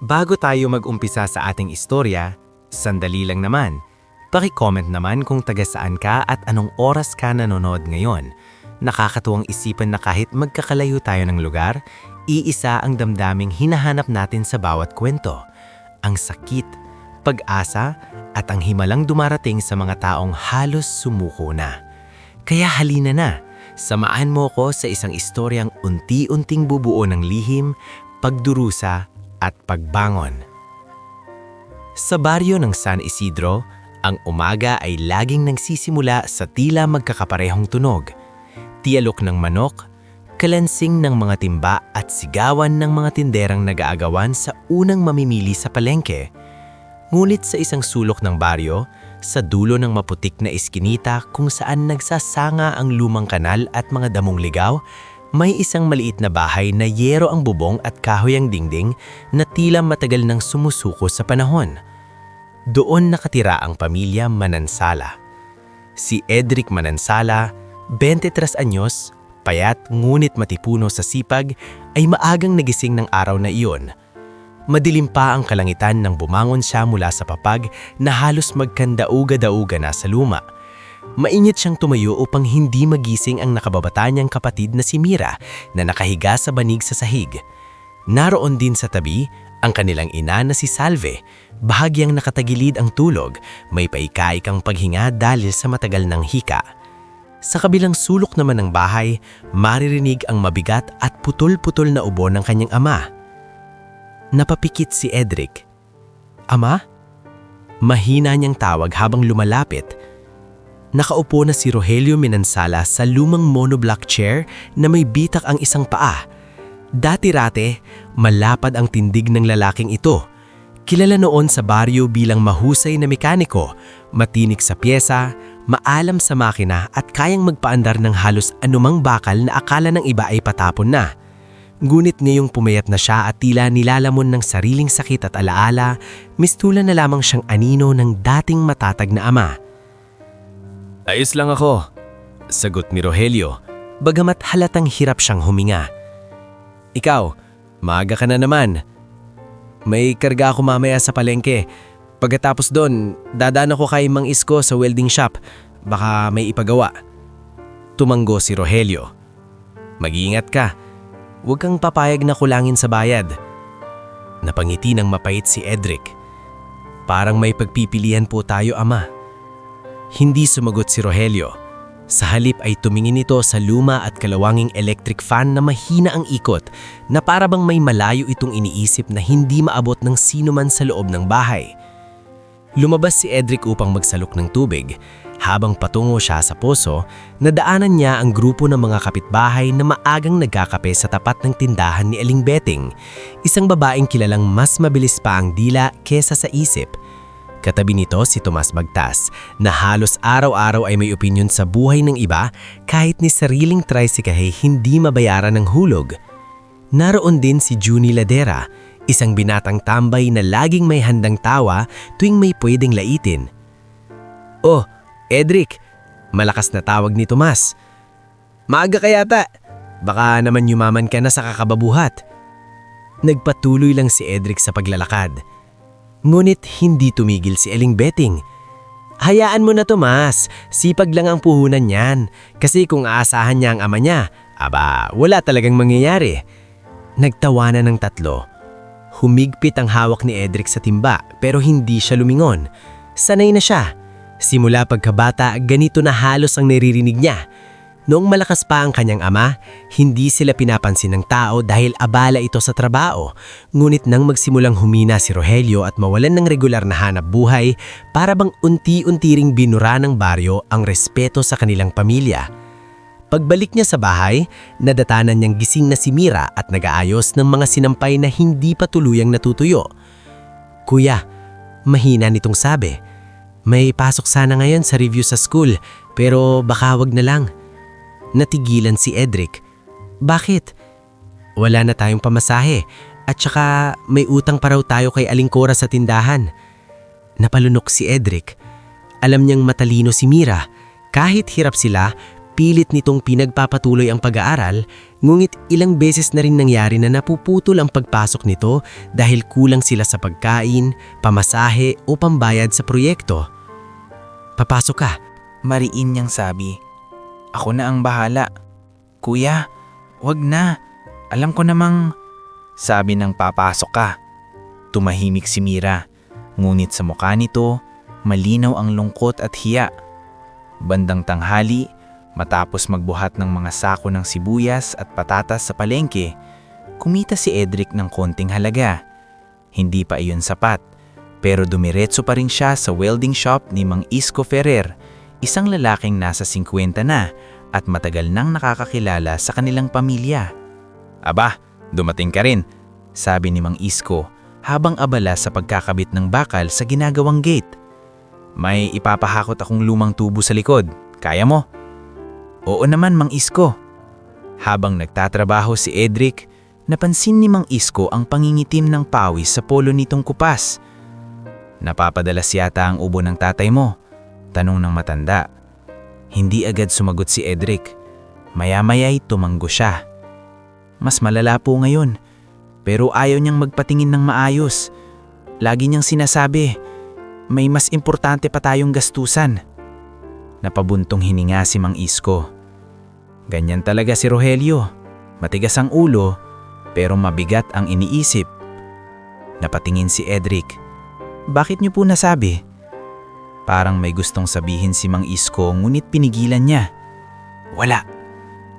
Bago tayo mag-umpisa sa ating istorya, sandali lang naman. Paki-comment naman kung taga saan ka at anong oras ka nanonood ngayon. Nakakatuwang isipan na kahit magkakalayo tayo ng lugar, iisa ang damdaming hinahanap natin sa bawat kwento. Ang sakit, pag-asa, at ang himalang dumarating sa mga taong halos sumuko na. Kaya halina na, samaan mo ko sa isang istoryang unti-unting bubuo ng lihim, pagdurusa, at pagbangon. Sa baryo ng San Isidro, ang umaga ay laging nagsisimula sa tila magkakaparehong tunog. Tialok ng manok, kalansing ng mga timba at sigawan ng mga tinderang nag-aagawan sa unang mamimili sa palengke. Ngunit sa isang sulok ng baryo, sa dulo ng maputik na iskinita kung saan nagsasanga ang lumang kanal at mga damong ligaw, may isang maliit na bahay na yero ang bubong at kahoy ang dingding na tila matagal nang sumusuko sa panahon. Doon nakatira ang pamilya Manansala. Si Edric Manansala, 23 anyos, payat ngunit matipuno sa sipag, ay maagang nagising ng araw na iyon. Madilim pa ang kalangitan nang bumangon siya mula sa papag na halos magkandauga-dauga na sa luma. Mainit siyang tumayo upang hindi magising ang nakababata niyang kapatid na si Mira na nakahiga sa banig sa sahig. Naroon din sa tabi ang kanilang ina na si Salve, bahagyang nakatagilid ang tulog, may paika-ikang paghinga dahil sa matagal ng hika. Sa kabilang sulok naman ng bahay, maririnig ang mabigat at putol-putol na ubo ng kanyang ama. Napapikit si Edric. "Ama?" Mahina niyang tawag habang lumalapit. Nakaupo na si Rogelio Manansala sa lumang monoblock chair na may bitak ang isang paa. Dati-rate, malapad ang tindig ng lalaking ito. Kilala noon sa baryo bilang mahusay na mekaniko, matinik sa pyesa, maalam sa makina at kayang magpaandar ng halos anumang bakal na akala ng iba ay patapon na. Ngunit ngayong pumayat na siya at tila nilalamon ng sariling sakit at alaala, mistulan na lamang siyang anino ng dating matatag na ama. "Ayos lang ako," sagot ni Rogelio, bagamat halatang hirap siyang huminga. "Ikaw, maaga ka na naman. May karga ako mamaya sa palengke. Pagkatapos doon, dadaan ako kay Mang Isko sa welding shop. Baka may ipagawa." Tumanggo si Rogelio. "Mag-iingat ka. Huwag kang papayag na kulangin sa bayad." Napangiti ng mapait si Edric. "Parang may pagpipilian po tayo, ama." Hindi sumagot si Rogelio. Sa halip ay tumingin ito sa luma at kalawanging electric fan na mahina ang ikot na para bang may malayo itong iniisip na hindi maabot ng sino man sa loob ng bahay. Lumabas si Edric upang magsalok ng tubig. Habang patungo siya sa poso, nadaanan niya ang grupo ng mga kapitbahay na maagang nagkakape sa tapat ng tindahan ni Aling Beting, isang babaeng kilalang mas mabilis pa ang dila kesa sa isip. Katabi nito si Tomas Bagtas na halos araw-araw ay may opinyon sa buhay ng iba kahit ni sariling tricycle hindi mabayaran ng hulog. Naroon din si Junie Ladera, isang binatang tambay na laging may handang tawa tuwing may pwedeng laitin. "Oh, Edric," malakas na tawag ni Tomas. "Maaga ka yata. Baka naman yumaman ka na sa kakababuhat." Nagpatuloy lang si Edric sa paglalakad. Ngunit hindi tumigil si Aling Beting. "Hayaan mo na, Tomas, sipag lang ang puhunan niyan. Kasi kung aasahan niya ang ama niya, aba, wala talagang mangyayari." Nagtawanan ng tatlo. Humigpit ang hawak ni Edric sa timba pero hindi siya lumingon. Sanay na siya. Simula pagkabata, ganito na halos ang naririnig niya. Noong malakas pa ang kanyang ama, hindi sila pinapansin ng tao dahil abala ito sa trabaho. Ngunit nang magsimulang humina si Rogelio at mawalan ng regular na hanap buhay, para bang unti-unti ring binura ng baryo ang respeto sa kanilang pamilya. Pagbalik niya sa bahay, nadatanan niyang gising na si Mira at nag-aayos ng mga sinampay na hindi pa tuluyang natutuyo. "Kuya," mahina nitong sabi, "may pasok sana ngayon sa review sa school, pero baka wag na lang." Natigilan si Edric. "Bakit?" "Wala na tayong pamasahe at saka may utang pa raw tayo kay Aling Cora sa tindahan." Napalunok si Edric. Alam niyang matalino si Mira. Kahit hirap sila, pilit nitong pinagpapatuloy ang pag-aaral, Ngunit ilang beses na rin nangyari na napuputol ang pagpasok nito dahil kulang sila sa pagkain, pamasahe o pambayad sa proyekto. Papasok ka. Mariin niyang sabi. Ako na ang bahala. Kuya, wag na. Alam ko namang... Sabi ng papasok ka. Tumahimik si Mira. Ngunit sa mukha nito, malinaw ang lungkot at hiya. Bandang tanghali, matapos magbuhat ng mga sako ng sibuyas at patatas sa palengke, kumita si Edric ng konting halaga. Hindi pa iyon sapat, pero dumiretso pa rin siya sa welding shop ni Mang Isko Ferrer, isang lalaking nasa 50 na at matagal nang nakakakilala sa kanilang pamilya. Aba, dumating ka rin, sabi ni Mang Isko habang abala sa pagkakabit ng bakal sa ginagawang gate. May ipapahakot akong lumang tubo sa likod, kaya mo? Oo naman, Mang Isko. Habang nagtatrabaho si Edric, napansin ni Mang Isko ang pangingitim ng pawis sa polo nitong kupas. Napapadalas yata ang ubo ng tatay mo, tanong ng matanda. Hindi agad sumagot si Edric. Maya-maya'y tumanggo siya. Mas malala po ngayon, pero ayaw niyang magpatingin ng maayos. Lagi niyang sinasabi, may mas importante pa tayong gastusan. Napabuntong hininga si Mang Isko. Ganyan talaga si Rogelio. Matigas ang ulo, pero mabigat ang iniisip. Napatingin si Edric. Bakit niyo po nasabi? Parang may gustong sabihin si Mang Isko ngunit pinigilan niya. Wala.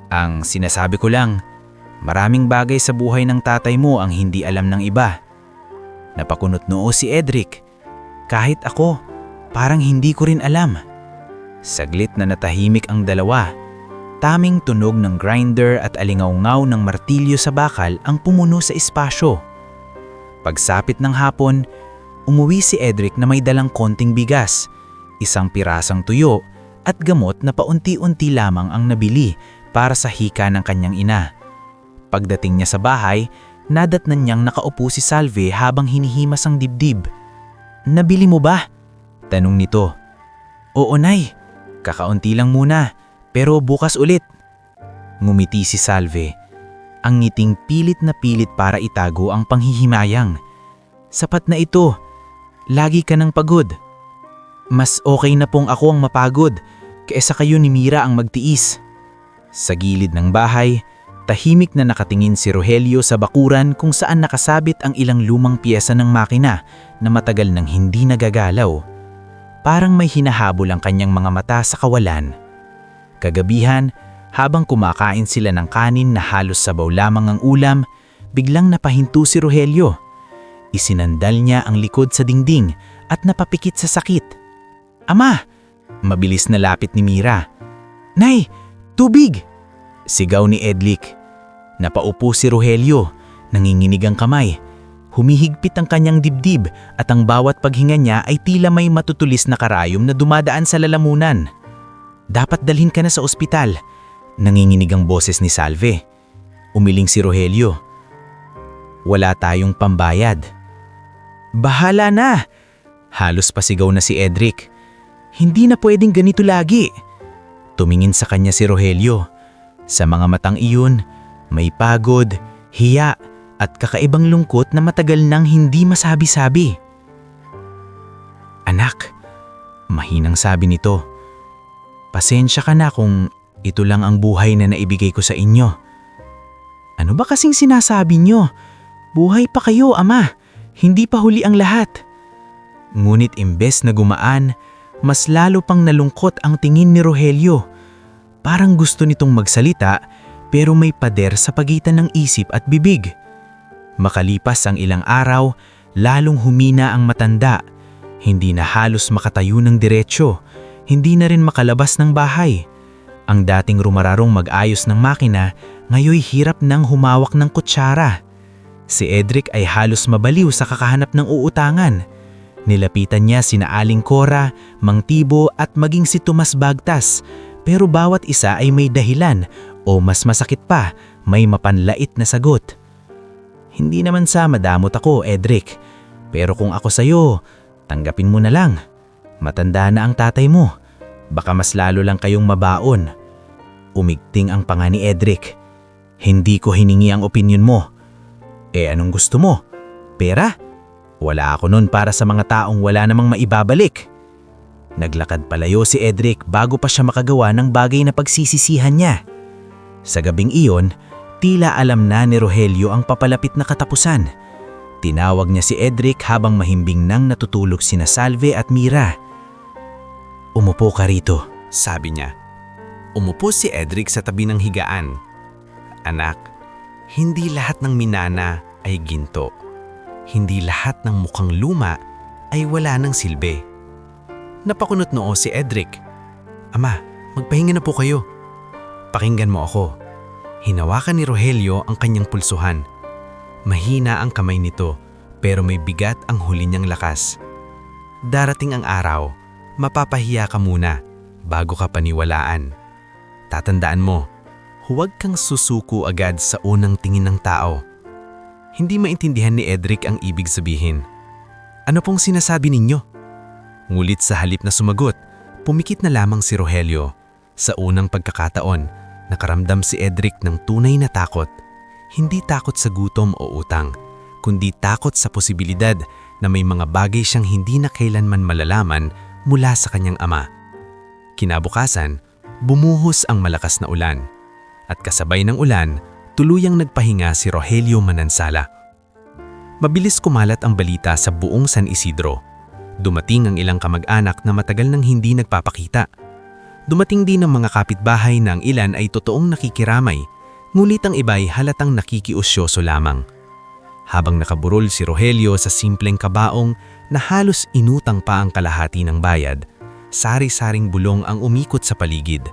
Ang sinasabi ko lang, maraming bagay sa buhay ng tatay mo ang hindi alam ng iba. Napakunot noo si Edric. Kahit ako, parang hindi ko rin alam. Saglit na natahimik ang dalawa. Taming tunog ng grinder at alingaw-ngaw ng martilyo sa bakal ang pumuno sa espasyo. Pagsapit ng hapon, umuwi si Edric na may dalang konting bigas, isang pirasang tuyo at gamot na paunti-unti lamang ang nabili para sa hika ng kanyang ina. Pagdating niya sa bahay, nadatnan niyang nakaupo si Salve habang hinihimas ang dibdib. Nabili mo ba? Tanong nito. Oo, Nay. Kakaunti lang muna, pero bukas ulit. Ngumiti si Salve. Ang ngiting pilit na pilit para itago ang panghihimayang. Sapat na ito. Lagi ka ng pagod. Mas okay na pong ako ang mapagod kaysa kayo ni Mira ang magtiis. Sa gilid ng bahay, tahimik na nakatingin si Rogelio sa bakuran kung saan nakasabit ang ilang lumang piyesa ng makina na matagal nang hindi nagagalaw. Parang may hinahabol ang kanyang mga mata sa kawalan. Kagabihan, habang kumakain sila ng kanin na halos sabaw lamang ang ulam, biglang napahinto si Rogelio. Isinandal niya ang likod sa dingding at napapikit sa sakit. Ama! Mabilis na lapit ni Mira. Nay! Tubig! Sigaw ni Edric. Napaupo si Rogelio, nanginginig ang kamay. Humihigpit ang kanyang dibdib at ang bawat paghinga niya ay tila may matutulis na karayom na dumadaan sa lalamunan. Dapat dalhin ka na sa ospital. Nanginginig ang boses ni Salve. Umiling si Rogelio. Wala tayong pambayad. Bahala na! Halos pasigaw na si Edric. Hindi na pwedeng ganito lagi. Tumingin sa kanya si Rogelio. Sa mga matang iyon, may pagod, hiya, at kakaibang lungkot na matagal nang hindi masabi-sabi. Anak, mahinang sabi nito. Pasensya ka na kung ito lang ang buhay na naibigay ko sa inyo. Ano ba kasing sinasabi nyo? Buhay pa kayo, Ama. Hindi pa huli ang lahat. Ngunit imbes na gumaan, mas lalo pang nalungkot ang tingin ni Rogelio. Parang gusto nitong magsalita pero may pader sa pagitan ng isip at bibig. Makalipas ang ilang araw, lalong humina ang matanda. Hindi na halos makatayo ng diretsyo, hindi na rin makalabas ng bahay. Ang dating rumararong mag-ayos ng makina, ngayoy hirap nang humawak ng kutsara. Si Edric ay halos mabaliw sa kakahanap ng uutangan. Nilapitan niya sina Aling Cora, Mang Tibo at maging si Tomas Bagtas, pero bawat isa ay may dahilan o mas masakit pa, may mapanlait na sagot. Hindi naman sa madamot ako, Edric, pero kung ako sa'yo, tanggapin mo na lang. Matanda na ang tatay mo, baka mas lalo lang kayong mabaon. Umigting ang panga ni Edric. Hindi ko hiningi ang opinyon mo. Anong gusto mo? Pera? Wala ako nun para sa mga taong wala namang maibabalik. Naglakad palayo si Edric bago pa siya makagawa ng bagay na pagsisisihan niya. Sa gabing iyon, tila alam na ni Rogelio ang papalapit na katapusan. Tinawag niya si Edric habang mahimbing nang natutulog sina Salve at Mira. "Umupo ka rito," sabi niya. Umupo si Edric sa tabi ng higaan. "Anak, hindi lahat ng minana ay ginto. Hindi lahat ng mukhang luma ay wala ng silbi." Napakunot noo si Edric. "Ama, magpahinga na po kayo. Pakinggan mo ako." Hinawakan ni Rogelio ang kanyang pulsuhan. Mahina ang kamay nito, pero may bigat ang huli niyang lakas. "Darating ang araw, mapapahiya ka muna bago ka paniwalaan. Tatandaan mo, huwag kang susuko agad sa unang tingin ng tao." Hindi maintindihan ni Edric ang ibig sabihin. "Ano pong sinasabi ninyo?" Ngulit sa halip na sumagot, pumikit na lamang si Rogelio. Sa unang pagkakataon, nakaramdam si Edric ng tunay na takot. Hindi takot sa gutom o utang, kundi takot sa posibilidad na may mga bagay siyang hindi na kailanman malalaman mula sa kanyang ama. Kinabukasan, bumuhos ang malakas na ulan. At kasabay ng ulan, tuluyang nagpahinga si Rogelio Manansala. Mabilis kumalat ang balita sa buong San Isidro. Dumating ang ilang kamag-anak na matagal nang hindi nagpapakita. Dumating din ang mga kapitbahay na ang ilan ay totoong nakikiramay, ngulit ang iba'y halatang nakikiusyoso lamang. Habang nakaburol si Rogelio sa simpleng kabaong na halos inutang pa ang kalahati ng bayad, sari-saring bulong ang umikot sa paligid.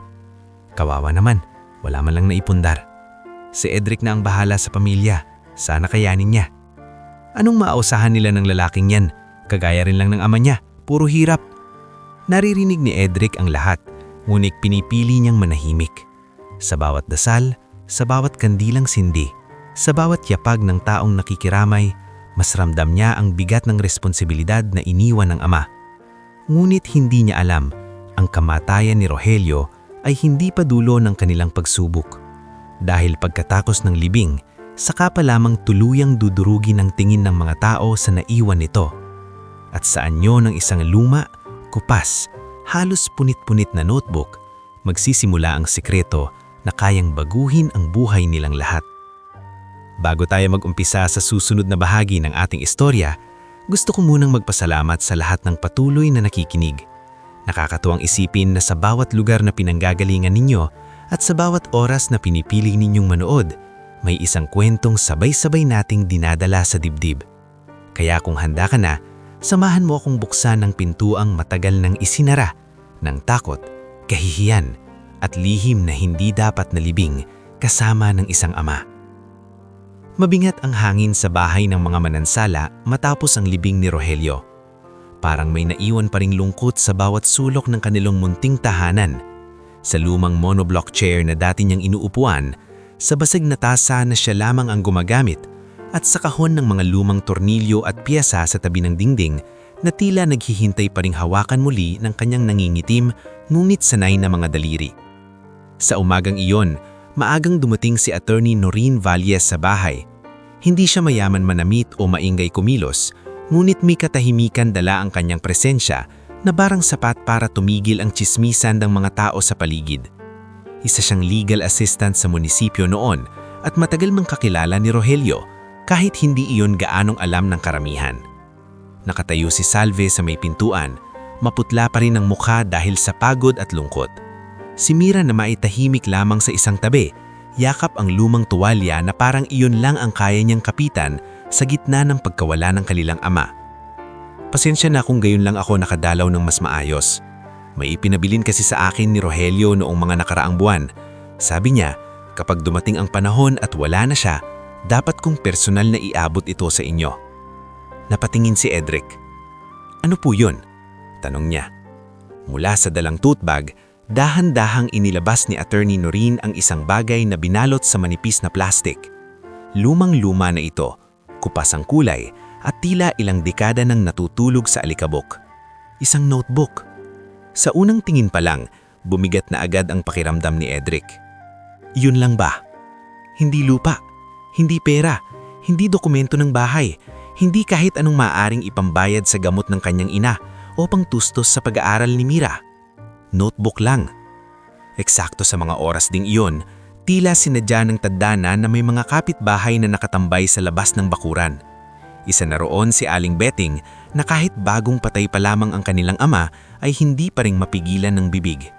Kawawa naman, wala man lang naipundar. Si Edric na ang bahala sa pamilya, sana kayanin niya. Anong maausahan nila ng lalaking yan? Kagaya rin lang ng ama niya, puro hirap. Naririnig ni Edric ang lahat, ngunit pinipili niyang manahimik. Sa bawat dasal, sa bawat kandilang sindi, sa bawat yapag ng taong nakikiramay, mas ramdam niya ang bigat ng responsibilidad na iniwan ng ama. Ngunit hindi niya alam, ang kamatayan ni Rogelio ay hindi pa dulo ng kanilang pagsubok. Dahil pagkatapos ng libing, saka pa lamang tuluyang dudurugin ang tingin ng mga tao sa naiwan nito. At sa anyo ng isang luma, kupas, halos punit-punit na notebook, magsisimula ang sikreto na kayang baguhin ang buhay nilang lahat. Bago tayo mag-umpisa sa susunod na bahagi ng ating istorya, gusto ko munang magpasalamat sa lahat ng patuloy na nakikinig. Nakakatuwang isipin na sa bawat lugar na pinanggagalingan ninyo at sa bawat oras na pinipili ninyong manood, may isang kwentong sabay-sabay nating dinadala sa dibdib. Kaya kung handa ka na, samahan mo akong buksan ng pintuang matagal nang isinara ng takot, kahihiyan at lihim na hindi dapat nalibing kasama ng isang ama. Mabingat ang hangin sa bahay ng mga manansala matapos ang libing ni Rogelio. Parang may naiwan pa ring lungkot sa bawat sulok ng kanilang munting tahanan. Sa lumang monoblock chair na dati niyang inuupuan, sa basag na tasa na siya lamang ang gumagamit, at sa kahon ng mga lumang tornilyo at piyesa sa tabi ng dingding na tila naghihintay pa ring hawakan muli ng kanyang nangingitim ngunit sanay na mga daliri. Sa umagang iyon, maagang dumating si Attorney Noreen Valles sa bahay. Hindi siya mayaman manamit o maingay kumilos, ngunit may katahimikan dala ang kanyang presensya na barang sapat para tumigil ang tsismisan ng mga tao sa paligid. Isa siyang legal assistant sa munisipyo noon at matagal mang kakilala ni Rogelio kahit hindi iyon gaanong alam ng karamihan. Nakatayo si Salve sa may pintuan, maputla pa rin ang mukha dahil sa pagod at lungkot. Si Mira na maitahimik lamang sa isang tabi, yakap ang lumang tuwalya na parang iyon lang ang kaya niyang kapitan sa gitna ng pagkawala ng kanilang ama. Pasensya na kung gayon lang ako nakadalaw ng mas maayos. May ipinabilin kasi sa akin ni Rogelio noong mga nakaraang buwan. Sabi niya, kapag dumating ang panahon at wala na siya, dapat kong personal na iabot ito sa inyo. Napatingin si Edric. Ano po yun? Tanong niya. Mula sa dalang tote bag, dahan-dahang inilabas ni Attorney Noreen ang isang bagay na binalot sa manipis na plastik. Lumang-luma na ito, kupas ang kulay, at tila ilang dekada nang natutulog sa alikabok. Isang notebook. Sa unang tingin pa lang, bumigat na agad ang pakiramdam ni Edric. Yun lang ba? Hindi lupa, hindi pera, hindi dokumento ng bahay, hindi kahit anong maaring ipambayad sa gamot ng kanyang ina o pangtustos sa pag-aaral ni Mira. Notebook lang. Eksakto sa mga oras ding iyon, tila sinadya ng tadhana na may mga kapitbahay na nakatambay sa labas ng bakuran. Isa na roon si Aling Betting na kahit bagong patay pa lamang ang kanilang ama ay hindi pa ring mapigilan ng bibig.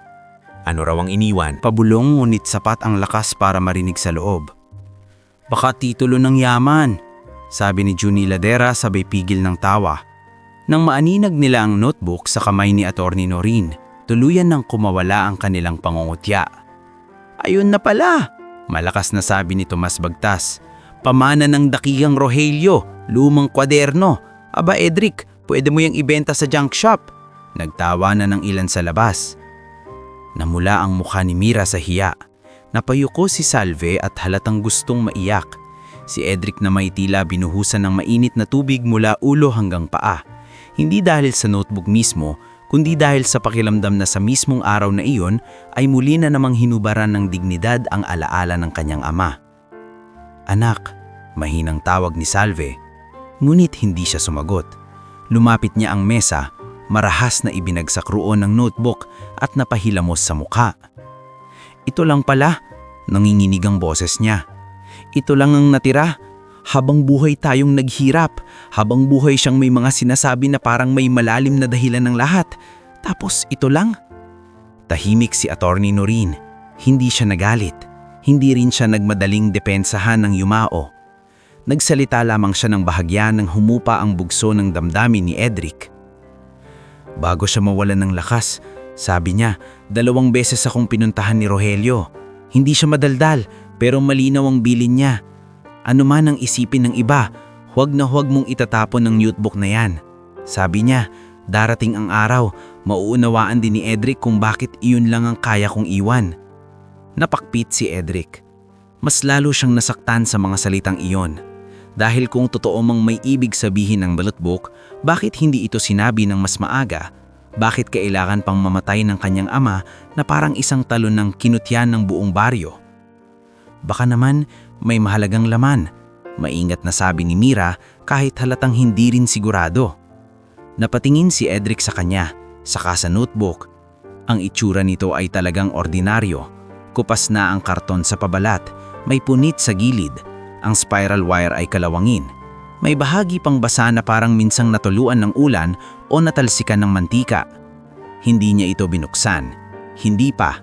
Ano raw ang iniwan? Pabulong ngunit sapat ang lakas para marinig sa loob. Baka titulo ng yaman, sabi ni Junie Ladera sabay pigil ng tawa. Nang maaninag nila ang notebook sa kamay ni Atty. Norin, tuluyan nang kumawala ang kanilang pangungutya. Ayun na pala, malakas na sabi ni Tomas Bagtas. Pamana ng dakikang Rogelio, lumang kwaderno. Aba Edric, pwede mo yang ibenta sa junk shop. Nagtawa na ng ilan sa labas. Namula ang mukha ni Mira sa hiya. Napayuko si Salve at halatang gustong maiyak. Si Edric na may tila binuhusan ng mainit na tubig mula ulo hanggang paa. Hindi dahil sa notebook mismo, kundi dahil sa pakiramdam na sa mismong araw na iyon ay muli na namang hinubaran ng dignidad ang alaala ng kanyang ama. Anak, mahinang tawag ni Salve. Ngunit hindi siya sumagot. Lumapit niya ang mesa, marahas na ibinagsak roon ng notebook at napahilamos sa mukha. Ito lang pala, nanginginig ang boses niya. Ito lang ang natira. Habang buhay tayong naghirap, habang buhay siyang may mga sinasabi na parang may malalim na dahilan ng lahat. Tapos ito lang. Tahimik si Atty. Norin. Hindi siya nagalit. Hindi rin siya nagmadaling depensahan ng yumao. Nagsalita lamang siya ng bahagya nang humupa ang bugso ng damdamin ni Edric. Bago siya mawalan ng lakas, sabi niya, 2 beses akong pinuntahan ni Rogelio. Hindi siya madaldal, pero malinaw ang bilin niya. Ano man ang isipin ng iba, huwag na huwag mong itatapon ng notebook na yan. Sabi niya, darating ang araw, mauunawaan din ni Edric kung bakit iyon lang ang kaya kong iwan. Napakpit si Edric. Mas lalo siyang nasaktan sa mga salitang iyon. Dahil kung totoo mang may ibig sabihin ng notebook, bakit hindi ito sinabi ng mas maaga? Bakit kailangan pang mamatay ng kanyang ama na parang isang talon ng kinutyan ng buong baryo? Baka naman may mahalagang laman, maingat na sabi ni Mira kahit halatang hindi rin sigurado. Napatingin si Edric sa kanya, saka sa notebook. Ang itsura nito ay talagang ordinaryo. Kupas na ang karton sa pabalat, may punit sa gilid, ang spiral wire ay kalawangin. May bahagi pang basa na parang minsang natuluan ng ulan o natalsikan ng mantika. Hindi niya ito binuksan. Hindi pa.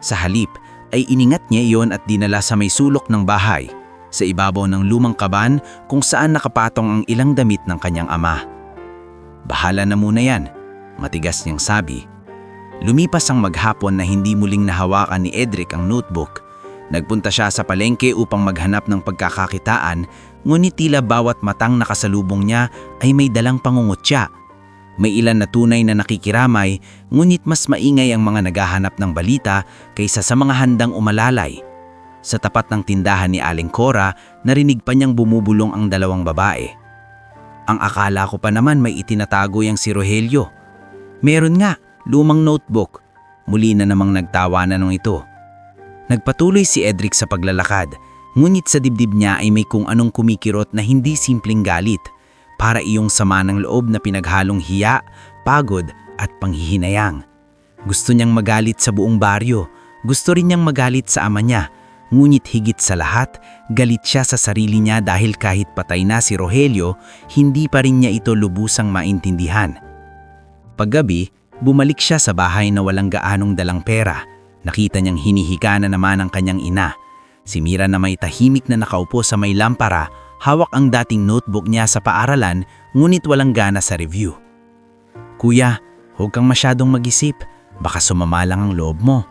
Sa halip ay iningat niya iyon at dinala sa may sulok ng bahay, sa ibabaw ng lumang kaban kung saan nakapatong ang ilang damit ng kanyang ama. Bahala na muna yan, matigas niyang sabi. Lumipas ang maghapon na hindi muling nahawakan ni Edric ang notebook. Nagpunta siya sa palengke upang maghanap ng pagkakakitaan, ngunit tila bawat matang nakasalubong niya ay may dalang pangungutya. May ilan na tunay na nakikiramay, ngunit mas maingay ang mga naghahanap ng balita kaysa sa mga handang umalalay. Sa tapat ng tindahan ni Aling Cora, narinig pa niyang bumubulong ang 2 babae. Ang akala ko pa naman may itinatago yang si Rogelio. Meron nga, lumang notebook. Muli na namang nagtawanan ng ito. Nagpatuloy si Edric sa paglalakad, ngunit sa dibdib niya ay may kung anong kumikirot na hindi simpleng galit. Para iyong sama ng loob na pinaghalong hiya, pagod at panghihinayang. Gusto niyang magalit sa buong baryo, gusto rin niyang magalit sa ama niya, ngunit higit sa lahat, galit siya sa sarili niya dahil kahit patay na si Rogelio, hindi pa rin niya ito lubusang maintindihan. Paggabi, bumalik siya sa bahay na walang gaanong dalang pera. Nakita niyang hinihiga na naman ang kanyang ina. Si Mira na may tahimik na nakaupo sa may lampara, hawak ang dating notebook niya sa paaralan, ngunit walang gana sa review. Kuya, huwag kang masyadong mag-isip, baka sumama lang ang loob mo.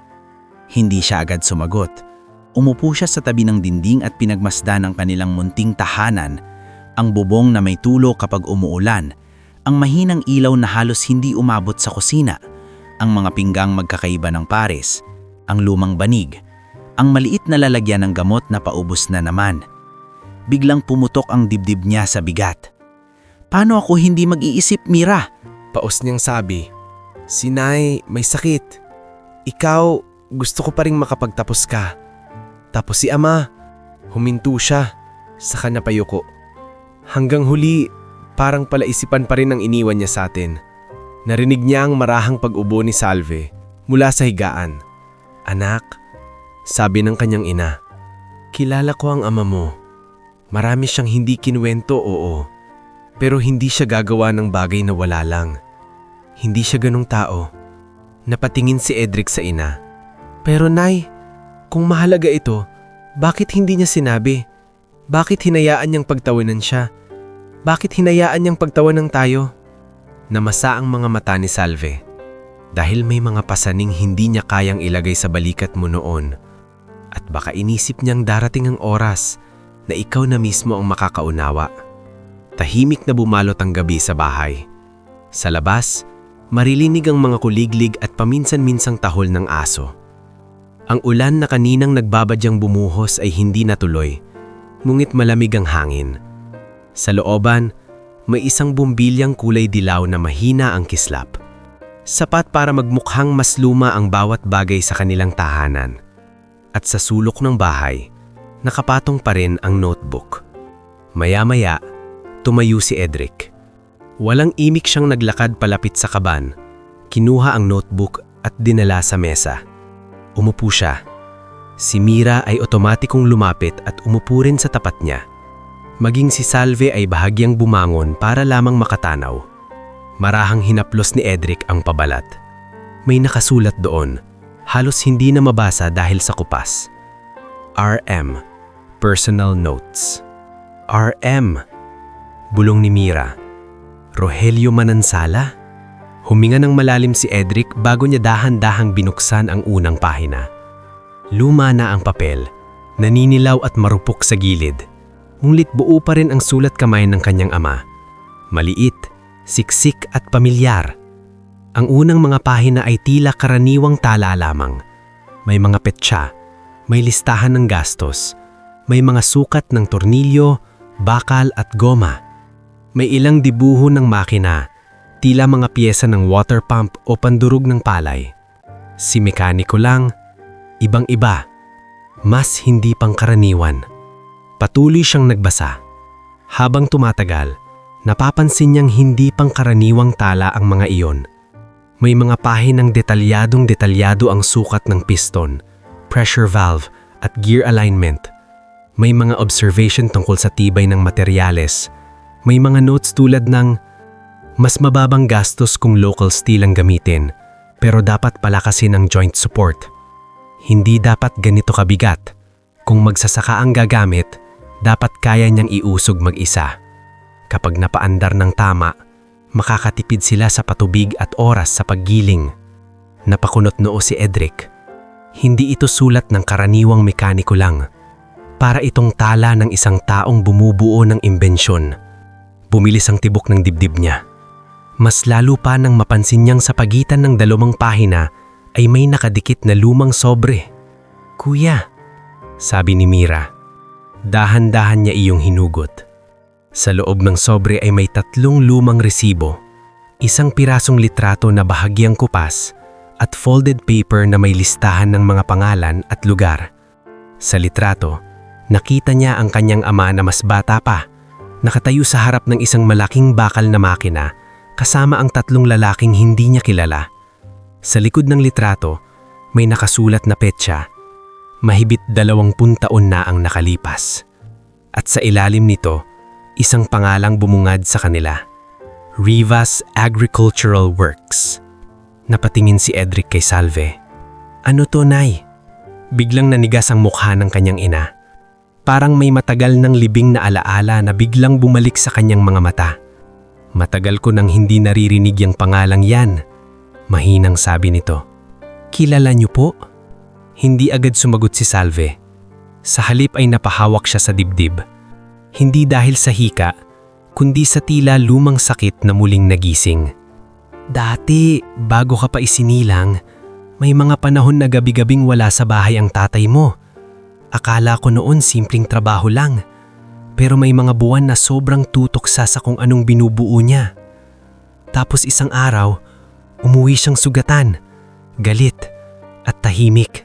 Hindi siya agad sumagot. Umupo siya sa tabi ng dinding at pinagmasdan ang kanilang munting tahanan, ang bubong na may tulo kapag umuulan, ang mahinang ilaw na halos hindi umabot sa kusina, ang mga pinggang magkakaiba ng pares, ang lumang banig, ang maliit na lalagyan ng gamot na paubos na naman. Biglang pumutok ang dibdib niya sa bigat. Paano ako hindi mag-iisip, Mira? Paos niyang sabi, "Si Nay may sakit. Ikaw, gusto ko pa ring makapagtapos ka. Tapos si Ama, Huminto siya, saka napayuko. Hanggang huli, parang palaisipan pa rin ang iniwan niya sa atin. Narinig niya ang marahang pag-ubo ni Salve mula sa higaan. "Anak," sabi ng kanyang ina, "kilala ko ang ama mo. Marami siyang hindi kinuwento, oo. Pero hindi siya gagawa ng bagay na wala lang. Hindi siya ganong tao." Napatingin si Edric sa ina. "Pero Nay, kung mahalaga ito, bakit hindi niya sinabi? Bakit hinayaan niyang pagtawanan siya? Bakit hinayaan niyang pagtawanan tayo?" Namasa ang mga mata ni Salve. Dahil may mga pasaning hindi niya kayang ilagay sa balikat mo noon. At baka inisip niyang darating ang oras na ikaw na mismo ang makakaunawa. Tahimik na bumalot ang gabi sa bahay. Sa labas, marilinig ang mga kuliglig at paminsan-minsang tahol ng aso. Ang ulan na kaninang nagbabadyang bumuhos ay hindi natuloy, ngunit malamig ang hangin. Sa looban, may isang bumbilyang kulay dilaw na mahina ang kislap. Sapat para magmukhang mas luma ang bawat bagay sa kanilang tahanan. At sa sulok ng bahay, nakapatong pa rin ang notebook. Maya-maya, tumayo si Edric. Walang imik siyang naglakad palapit sa kaban. Kinuha ang notebook at dinala sa mesa. Umupo siya. Si Mira ay otomatikong lumapit at umupo rin sa tapat niya. Maging si Salve ay bahagyang bumangon para lamang makatanaw. Marahang hinaplos ni Edric ang pabalat. May nakasulat doon, halos hindi na mabasa dahil sa kupas. RM, Personal Notes. RM, bulong ni Mira. Rogelio Manansala? Huminga ng malalim si Edric bago niya dahan-dahang binuksan ang unang pahina. Luma na ang papel, naninilaw at marupok sa gilid. Ngunit buo pa rin ang sulat kamay ng kanyang ama. Maliit, siksik at pamilyar. Ang unang mga pahina ay tila karaniwang tala lamang. May mga petsa, may listahan ng gastos, may mga sukat ng tornilyo, bakal at goma. May ilang dibuho ng makina, tila mga piyesa ng water pump o pandurog ng palay. Si mekaniko lang, ibang-iba, mas hindi pangkaraniwan. Patuloy siyang nagbasa. Habang tumatagal, napapansin niyang hindi pangkaraniwang tala ang mga iyon. May mga pahinang detalyado ang sukat ng piston, pressure valve at gear alignment. May mga observation tungkol sa tibay ng materyales. May mga notes tulad ng mas mababang gastos kung local steel ang gamitin, pero dapat palakasin ang joint support. Hindi dapat ganito kabigat. Kung magsasaka ang gagamit, dapat kaya niyang iusog mag-isa. Kapag napaandar ng tama, makakatipid sila sa patubig at oras sa paggiling. Napakunot noo si Edric. Hindi ito sulat ng karaniwang mekaniko lang. Para itong tala ng isang taong bumubuo ng imbensyon. Bumilis ang tibok ng dibdib niya. Mas lalo pa nang mapansin niyang sa pagitan ng 2 pahina ay may nakadikit na lumang sobre. "Kuya," sabi ni Mira. Dahan-dahan niya iyong hinugot. Sa loob ng sobre ay may 3 lumang resibo, isang pirasong litrato na bahagyang kupas, at folded paper na may listahan ng mga pangalan at lugar. Sa litrato, nakita niya ang kanyang ama na mas bata pa, nakatayo sa harap ng isang malaking bakal na makina kasama ang 3 lalaking hindi niya kilala. Sa likod ng litrato, may nakasulat na petsa. Mahigit 20 taon na ang nakalipas. At sa ilalim nito, isang pangalang bumungad sa kanila. Rivas Agricultural Works. Napatingin si Edric kay Salve. "Ano to, Nay?" Biglang nanigas ang mukha ng kanyang ina. Parang may matagal ng libing na alaala na biglang bumalik sa kanyang mga mata. "Matagal ko nang hindi naririnig yung pangalang yan," mahinang sabi nito. "Kilala niyo po?" Hindi agad sumagot si Salve. Sa halip ay napahawak siya sa dibdib. Hindi dahil sa hika, kundi sa tila lumang sakit na muling nagising. "Dati, bago ka pa isinilang, may mga panahon na gabi-gabing wala sa bahay ang tatay mo. Akala ko noon simpleng trabaho lang, pero may mga buwan na sobrang tutok sa kung anong binubuo niya. Tapos isang araw, umuwi siyang sugatan, galit, at tahimik.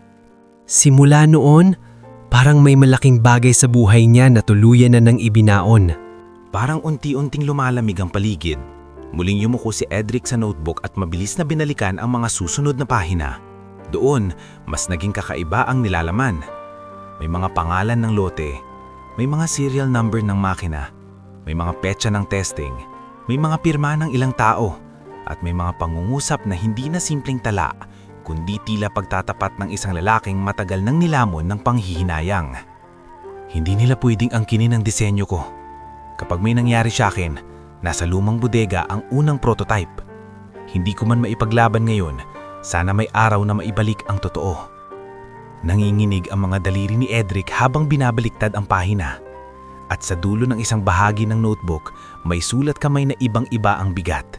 Simula noon, Parang may malaking bagay sa buhay niya na tuluyan na nang ibinaon. Parang unti-unting lumalamig ang paligid. Muling yumuko si Edric sa notebook at mabilis na binalikan ang mga susunod na pahina. Doon, mas naging kakaiba ang nilalaman. May mga pangalan ng lote, may mga serial number ng makina, may mga petsa ng testing, may mga pirma ng ilang tao, at may mga pangungusap na hindi na simpleng tala, kundi tila pagtatapat ng isang lalaking matagal nang nilamon ng panghihinayang. Hindi nila pwedeng angkinin ang disenyo ko. Kapag may nangyari sa akin, nasa lumang bodega ang unang prototype. Hindi ko man maipaglaban ngayon, sana may araw na maibalik ang totoo. Nanginginig ang mga daliri ni Edric habang binabaliktad ang pahina. At sa dulo ng isang bahagi ng notebook, may sulat kamay na ibang-iba ang bigat.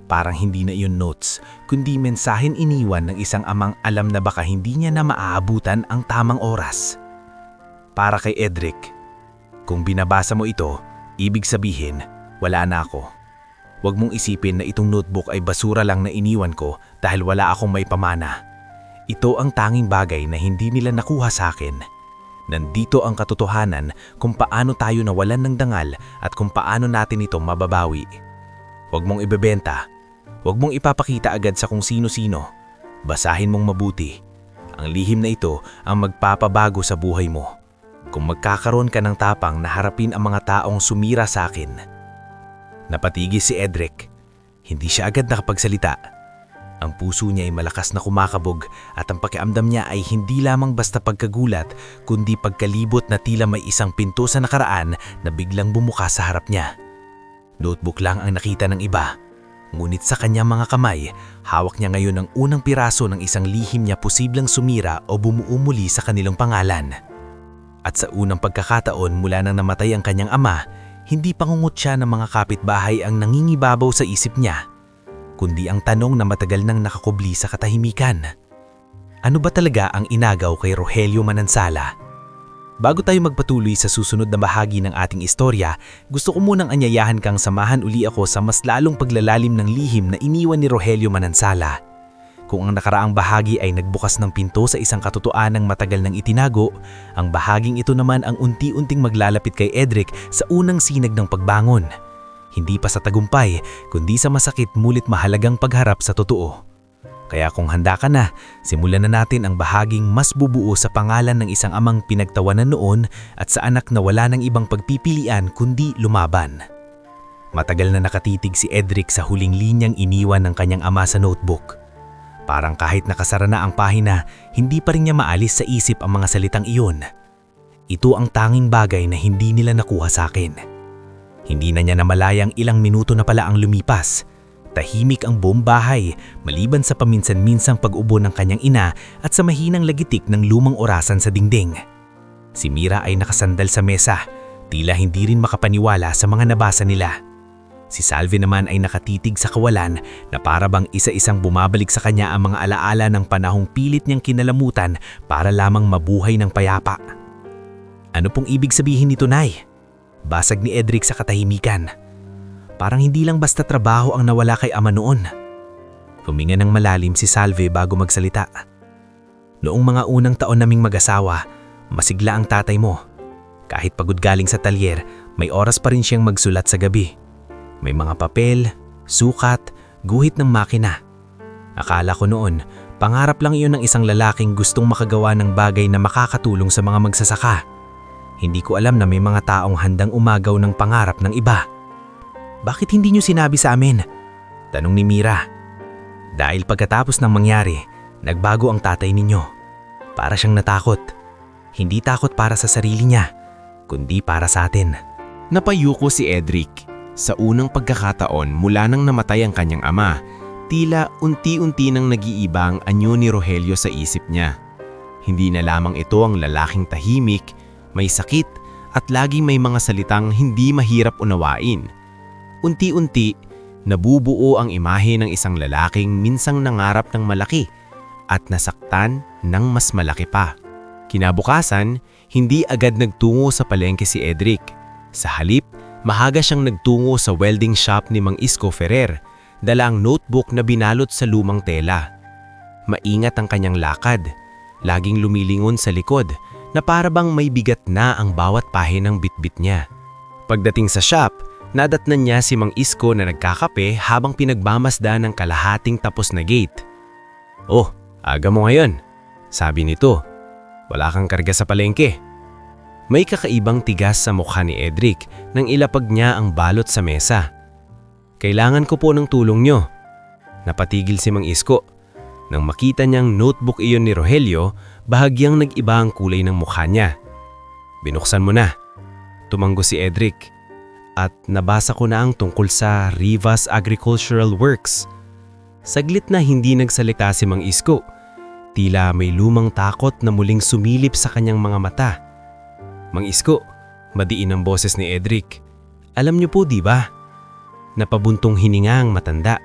Parang hindi na iyon notes, kundi mensahen iniwan ng isang amang alam na baka hindi niya na maaabutan ang tamang oras. Para kay Edric, kung binabasa mo ito, ibig sabihin, wala na ako. Huwag mong isipin na itong notebook ay basura lang na iniwan ko dahil wala akong may pamana. Ito ang tanging bagay na hindi nila nakuha sa akin. Nandito ang katotohanan kung paano tayo nawalan ng dangal at kung paano natin ito mababawi. Huwag mong ibebenta. Huwag mong ipapakita agad sa kung sino-sino. Basahin mong mabuti. Ang lihim na ito ang magpapabago sa buhay mo. Kung magkakaroon ka ng tapang na harapin ang mga taong sumira sa akin. Napatigis si Edric. Hindi siya agad nakapagsalita. Ang puso niya ay malakas na kumakabog at ang pakiamdam niya ay hindi lamang basta pagkagulat kundi pagkalibot na tila may isang pinto sa nakaraan na biglang bumukas sa harap niya. Notebook lang ang nakita ng iba. Ngunit sa kanyang mga kamay, hawak niya ngayon ang unang piraso ng isang lihim niya posibleng sumira o bumuo muli sa kanilang pangalan. At sa unang pagkakataon mula nang namatay ang kanyang ama, hindi pangungot siya ng mga kapitbahay ang nangingibabaw sa isip niya, kundi ang tanong na matagal nang nakakubli sa katahimikan. Ano ba talaga ang inagaw kay Rogelio Manansala? Bago tayo magpatuloy sa susunod na bahagi ng ating istorya, gusto ko munang anyayahan kang samahan uli ako sa mas lalong paglalalim ng lihim na iniwan ni Rogelio Manansala. Kung ang nakaraang bahagi ay nagbukas ng pinto sa isang katotohanang matagal nang itinago, ang bahaging ito naman ang unti-unting maglalapit kay Edric sa unang sinag ng pagbangon. Hindi pa sa tagumpay, kundi sa masakit mulit mahalagang pagharap sa totoo. Kaya kung handa ka na, simulan na natin ang bahaging mas bubuo sa pangalan ng isang amang pinagtawanan noon at sa anak na wala ng ibang pagpipilian kundi lumaban. Matagal na nakatitig si Edric sa huling linyang iniwan ng kanyang ama sa notebook. Parang kahit nakasara na ang pahina, hindi pa rin niya maalis sa isip ang mga salitang iyon. Ito ang tanging bagay na hindi nila nakuha sa akin. Hindi na niya namalayang ilang minuto na pala ang lumipas. Tahimik ang buong bahay maliban sa paminsan-minsang pag-ubo ng kanyang ina at sa mahinang lagitik ng lumang orasan sa dingding. Si Mira ay nakasandal sa mesa, tila hindi rin makapaniwala sa mga nabasa nila. Si Salve naman ay nakatitig sa kawalan na para bang isa-isang bumabalik sa kanya ang mga alaala ng panahong pilit niyang kinalamutan para lamang mabuhay ng payapa. Ano pong ibig sabihin nito, Nay? Basag ni Edric sa katahimikan. Parang hindi lang basta trabaho ang nawala kay ama noon. Huminga ng malalim si Salve bago magsalita. Noong mga unang taon naming mag-asawa, masigla ang tatay mo. Kahit pagod galing sa talyer, may oras pa rin siyang magsulat sa gabi. May mga papel, sukat, guhit ng makina. Akala ko noon, pangarap lang iyon ng isang lalaking gustong makagawa ng bagay na makakatulong sa mga magsasaka. Hindi ko alam na may mga taong handang umagaw ng pangarap ng iba. Bakit hindi niyo sinabi sa amin? Tanong ni Mira. Dahil pagkatapos ng mangyari, nagbago ang tatay ninyo. Para siyang natakot. Hindi takot para sa sarili niya, kundi para sa atin. Napayuko si Edric. Sa unang pagkakataon mula nang namatay ang kanyang ama, tila unti-unti nang nag-iiba ang anyo ni Rogelio sa isip niya. Hindi na lamang ito ang lalaking tahimik, may sakit at laging may mga salitang hindi mahirap unawain. Unti-unti, nabubuo ang imahe ng isang lalaking minsang nangarap ng malaki at nasaktan ng mas malaki pa. Kinabukasan, hindi agad nagtungo sa palengke si Edric. Sa halip, mahaga siyang nagtungo sa welding shop ni Mang Isko Ferrer, dala ang notebook na binalot sa lumang tela. Maingat ang kanyang lakad, laging lumilingon sa likod, na para bang may bigat na ang bawat pahinang bitbit niya. Pagdating sa shop, nadatnan niya si Mang Isko na nagkakape habang pinagmamasdan ng kalahating tapos na gate. "Oh, aga mo ngayon," sabi nito. "Wala kang karga sa palengke." May kakaibang tigas sa mukha ni Edric nang ilapag niya ang balot sa mesa. "Kailangan ko po ng tulong niyo." Napatigil si Mang Isko. Nang makita niyang notebook iyon ni Rogelio, bahagyang nag-iba ang kulay ng mukha niya. "Binuksan mo na," tumanggo si Edric. "At nabasa ko na ang tungkol sa Rivas Agricultural Works." Saglit na hindi nagsalita si Mang Isko. Tila may lumang takot na muling sumilip sa kanyang mga mata. "Mang Isko," madiin ang boses ni Edric. "Alam niyo po, di ba?" Napabuntong hininga ang matanda.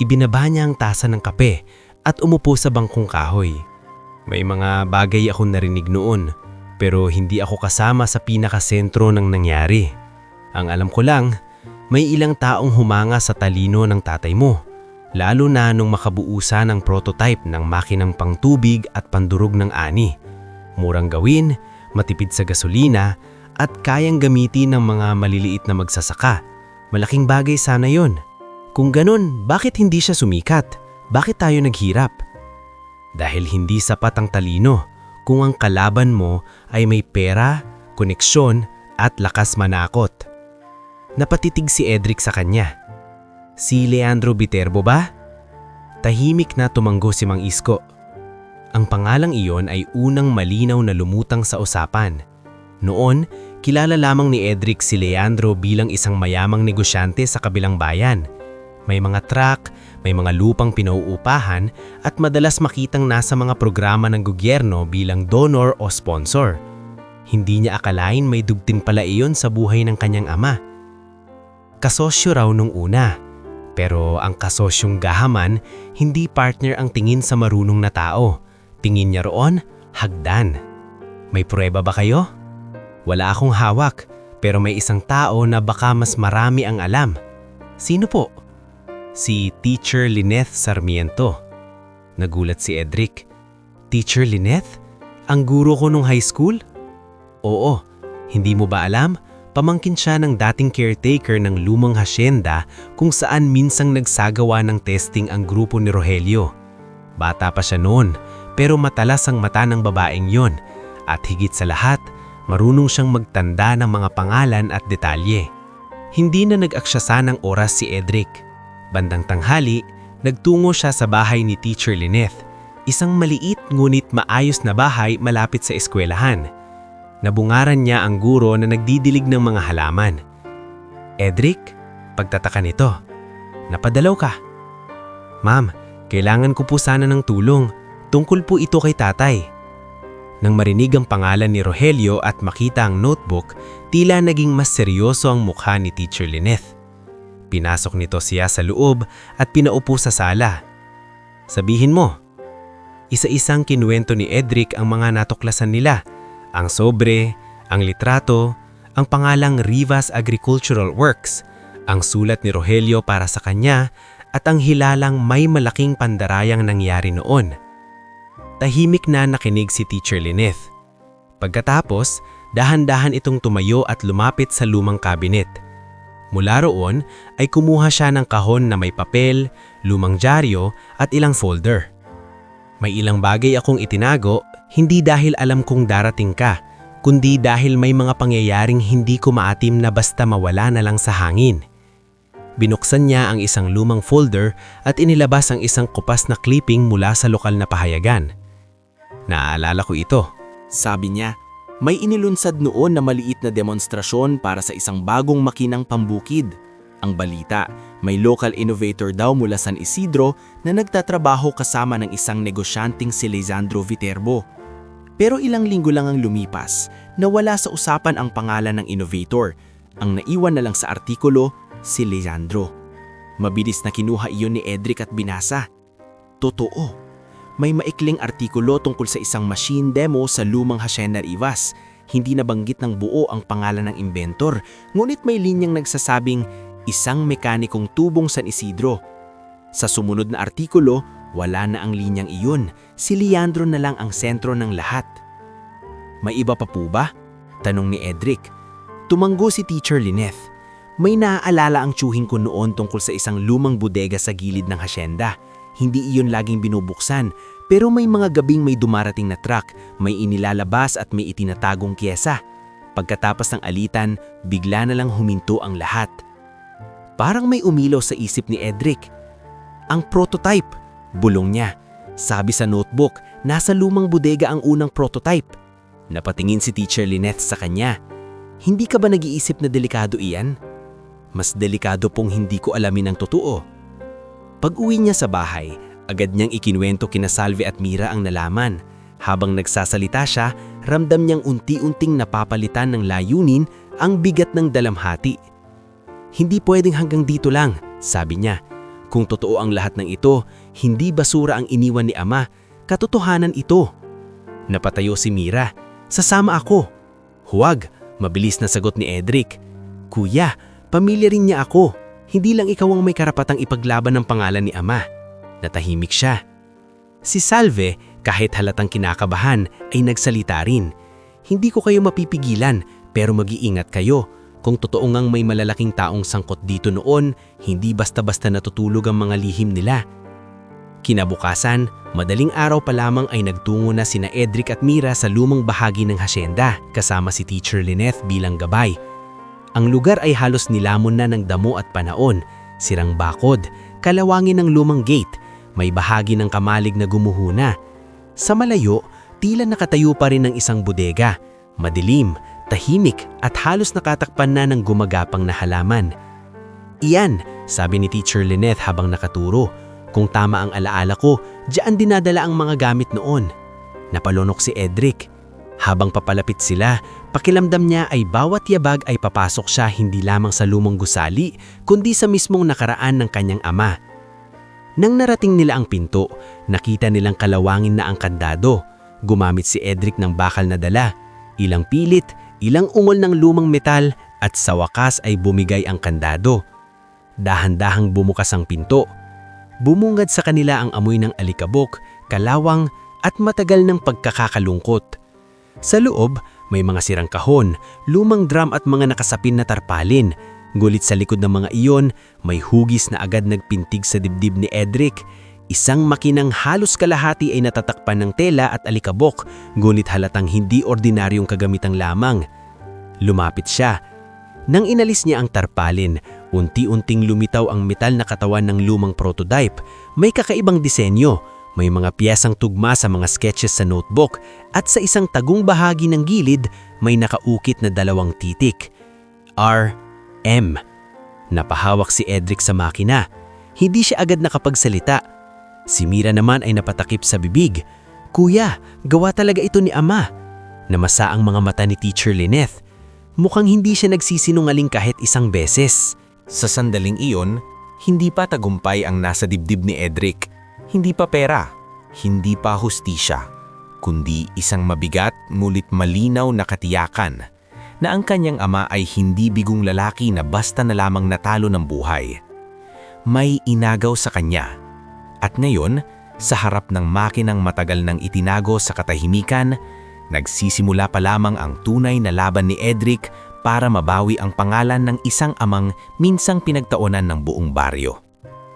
Ibinaba niya ang tasa ng kape at umupo sa bangkong kahoy. "May mga bagay akong narinig noon, pero hindi ako kasama sa pinakasentro ng nangyari. Ang alam ko lang, may ilang taong humanga sa talino ng tatay mo, lalo na nung makabuusan ang prototype ng makinang pangtubig at pandurog ng ani. Murang gawin, matipid sa gasolina, at kayang gamitin ng mga maliliit na magsasaka. Malaking bagay sana yon. Kung ganun, bakit hindi siya sumikat? Bakit tayo naghirap?" "Dahil hindi sapat ang talino kung ang kalaban mo ay may pera, koneksyon at lakas manakot." Napatitig si Edric sa kanya. "Si Leandro Viterbo ba?" Tahimik na tumanggo si Mang Isko. Ang pangalang iyon ay unang malinaw na lumutang sa usapan. Noon, kilala lamang ni Edric si Leandro bilang isang mayamang negosyante sa kabilang bayan. May mga truck, may mga lupang pinauupahan at madalas makitang nasa mga programa ng gobyerno bilang donor o sponsor. Hindi niya akalain may dugtin pala iyon sa buhay ng kanyang ama. Kasosyo raw nung una, pero ang kasosyong gahaman, hindi partner ang tingin sa marunong na tao. Tingin niya roon, hagdan. "May pruweba ba kayo?" "Wala akong hawak, pero may isang tao na baka mas marami ang alam." "Sino po?" "Si Teacher Lyneth Sarmiento." Nagulat si Edric. "Teacher Lyneth? Ang guro ko nung high school?" "Oo, hindi mo ba alam? Pamangkin siya ng dating caretaker ng lumang hasyenda kung saan minsang nagsagawa ng testing ang grupo ni Rogelio. Bata pa siya noon, pero matalas ang mata ng babaeng yon, at higit sa lahat, marunong siyang magtanda ng mga pangalan at detalye." Hindi na nag-aksaya ng oras si Edric. Bandang tanghali, nagtungo siya sa bahay ni Teacher Lyneth, isang maliit ngunit maayos na bahay malapit sa eskwelahan. Nabungaran niya ang guro na nagdidilig ng mga halaman. "Edric, pagtataka nito, napadalaw ka." "Ma'am, kailangan ko po sana ng tulong. Tungkol po ito kay tatay." Nang marinig ang pangalan ni Rogelio at makita ang notebook, tila naging mas seryoso ang mukha ni Teacher Lyneth. Pinasok nito siya sa loob at pinaupo sa sala. "Sabihin mo." Isa-isang kinuwento ni Edric ang mga natuklasan nila. Ang sobre, ang litrato, ang pangalang Rivas Agricultural Works, ang sulat ni Rogelio para sa kanya, at ang hilalang may malaking pandarayang nangyari noon. Tahimik na nakinig si Teacher Lyneth. Pagkatapos, dahan-dahan itong tumayo at lumapit sa lumang kabinet. Mula roon ay kumuha siya ng kahon na may papel, lumang dyaryo at ilang folder. "May ilang bagay akong itinago, hindi dahil alam kong darating ka, kundi dahil may mga pangyayaring hindi ko maatim na basta mawala na lang sa hangin." Binuksan niya ang isang lumang folder at inilabas ang isang kupas na clipping mula sa lokal na pahayagan. "Naaalala ko ito," sabi niya. May inilunsad noon na maliit na demonstrasyon para sa isang bagong makinang pambukid. Ang balita, may local innovator daw mula San Isidro na nagtatrabaho kasama ng isang negosyanteng si Leandro Viterbo. Pero ilang linggo lang ang lumipas, nawala sa usapan ang pangalan ng innovator. Ang naiwan na lang sa artikulo, si Leandro. Mabilis na kinuha iyon ni Edric at binasa. Totoo. May maikling artikulo tungkol sa isang machine demo sa lumang Hacienda Rivas. Hindi nabanggit ng buo ang pangalan ng inventor, ngunit may linyang nagsasabing isang mekanikong tubong San Isidro. Sa sumunod na artikulo, wala na ang linyang iyon. Si Leandro na lang ang sentro ng lahat. May iba pa po ba? Tanong ni Edric. Tumanggo si Teacher Lyneth. May naaalala ang tsuhin ko noon tungkol sa isang lumang bodega sa gilid ng hasyenda. Hindi iyon laging binubuksan, pero may mga gabing may dumarating na truck, may inilalabas at may itinatagong kyesa. Pagkatapos ng alitan, bigla na lang huminto ang lahat. Parang may umilaw sa isip ni Edric. Ang prototype, bulong niya. Sabi sa notebook, nasa lumang bodega ang unang prototype. Napatingin si Teacher Lyneth sa kanya. Hindi ka ba nag-iisip na delikado iyan? Mas delikado pong hindi ko alamin ang totoo. Pag-uwi niya sa bahay, agad niyang ikinuwento kina Salve at Mira ang nalaman. Habang nagsasalita siya, ramdam niyang unti-unting napapalitan ng layunin ang bigat ng dalamhati. Hindi pwedeng hanggang dito lang, sabi niya. Kung totoo ang lahat ng ito, hindi basura ang iniwan ni Ama, katotohanan ito. Napatayo si Mira. Sasama ako. Huwag, mabilis na sagot ni Edric. Kuya, pamilya rin niya ako. Hindi lang ikaw ang may karapatang ipaglaban ng pangalan ni Ama. Natahimik siya. Si Salve, kahit halatang kinakabahan, ay nagsalita rin. Hindi ko kayo mapipigilan, pero mag-iingat kayo. Kung totoo ngang may malalaking taong sangkot dito noon, hindi basta-basta natutulog ang mga lihim nila. Kinabukasan, madaling araw pa lamang ay nagtungo na sina Edric at Mira sa lumang bahagi ng hasyenda kasama si Teacher Lyneth bilang gabay. Ang lugar ay halos nilamon na ng damo at panahon, sirang bakod, kalawangin ng lumang gate, may bahagi ng kamalig na gumuhuna. Sa malayo, tila nakatayo pa rin ng isang bodega, madilim, tahimik at halos nakatakpan na ng gumagapang na halaman. Iyan, sabi ni Teacher Lyneth habang nakaturo. Kung tama ang alaala ko, diyan dinadala ang mga gamit noon. Napalunok si Edric. Habang papalapit sila, pakilamdam niya ay bawat yabag ay papasok siya hindi lamang sa lumang gusali, kundi sa mismong nakaraan ng kanyang ama. Nang narating nila ang pinto, nakita nilang kalawangin na ang kandado. Gumamit si Edric ng bakal na dala. Ilang pilit, ilang ungol ng lumang metal at sa wakas ay bumigay ang kandado. Dahan-dahang bumukas ang pinto. Bumungad sa kanila ang amoy ng alikabok, kalawang at matagal ng pagkakakalungkot. Sa loob, may mga sirang kahon, lumang drum at mga nakasapin na tarpalin. Gulit sa likod ng mga iyon, may hugis na agad nagpintig sa dibdib ni Edric. Isang makinang halos kalahati ay natatakpan ng tela at alikabok, ngunit halatang hindi ordinaryong kagamitang lamang. Lumapit siya. Nang inalis niya ang tarpalin, unti-unting lumitaw ang metal na katawan ng lumang prototype. May kakaibang disenyo, may mga piyesang tugma sa mga sketches sa notebook at sa isang tagong bahagi ng gilid may nakaukit na 2 titik. R.M. Napahawak si Edric sa makina. Hindi siya agad nakapagsalita. Si Mira naman ay napatakip sa bibig. Kuya, gawa talaga ito ni Ama. Namasa ang mga mata ni Teacher Lyneth. Mukhang hindi siya nagsisinungaling kahit isang beses. Sa sandaling iyon, hindi pa tagumpay ang nasa dibdib ni Edric. Hindi pa pera, hindi pa hustisya, kundi isang mabigat ngunit malinaw na katiyakan na ang kanyang ama ay hindi bigong lalaki na basta na lamang natalo ng buhay. May inagaw sa kanya. At ngayon, sa harap ng makinang matagal nang itinago sa katahimikan, nagsisimula pa lamang ang tunay na laban ni Edric para mabawi ang pangalan ng isang amang minsang pinagtaonan ng buong baryo.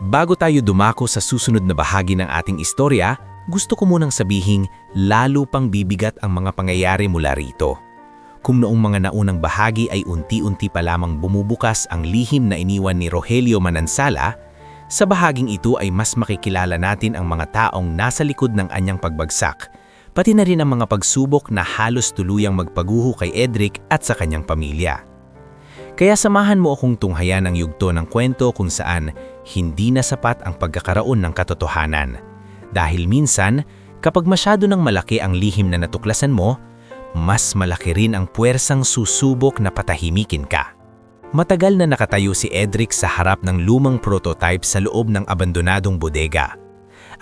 Bago tayo dumako sa susunod na bahagi ng ating istorya, gusto ko munang sabihing lalo pang bibigat ang mga pangyayari mula rito. Kung noong mga naunang bahagi ay unti-unti pa lamang bumubukas ang lihim na iniwan ni Rogelio Manansala, sa bahaging ito ay mas makikilala natin ang mga taong nasa likod ng anyang pagbagsak, pati na rin ang mga pagsubok na halos tuluyang magpaguho kay Edric at sa kanyang pamilya. Kaya samahan mo akong tunghayan ang yugto ng kwento kung saan hindi na sapat ang pagkakaroon ng katotohanan. Dahil minsan, kapag masyado ng malaki ang lihim na natuklasan mo, mas malaki rin ang puwersang susubok na patahimikin ka. Matagal na nakatayo si Edric sa harap ng lumang prototype sa loob ng abandonadong bodega.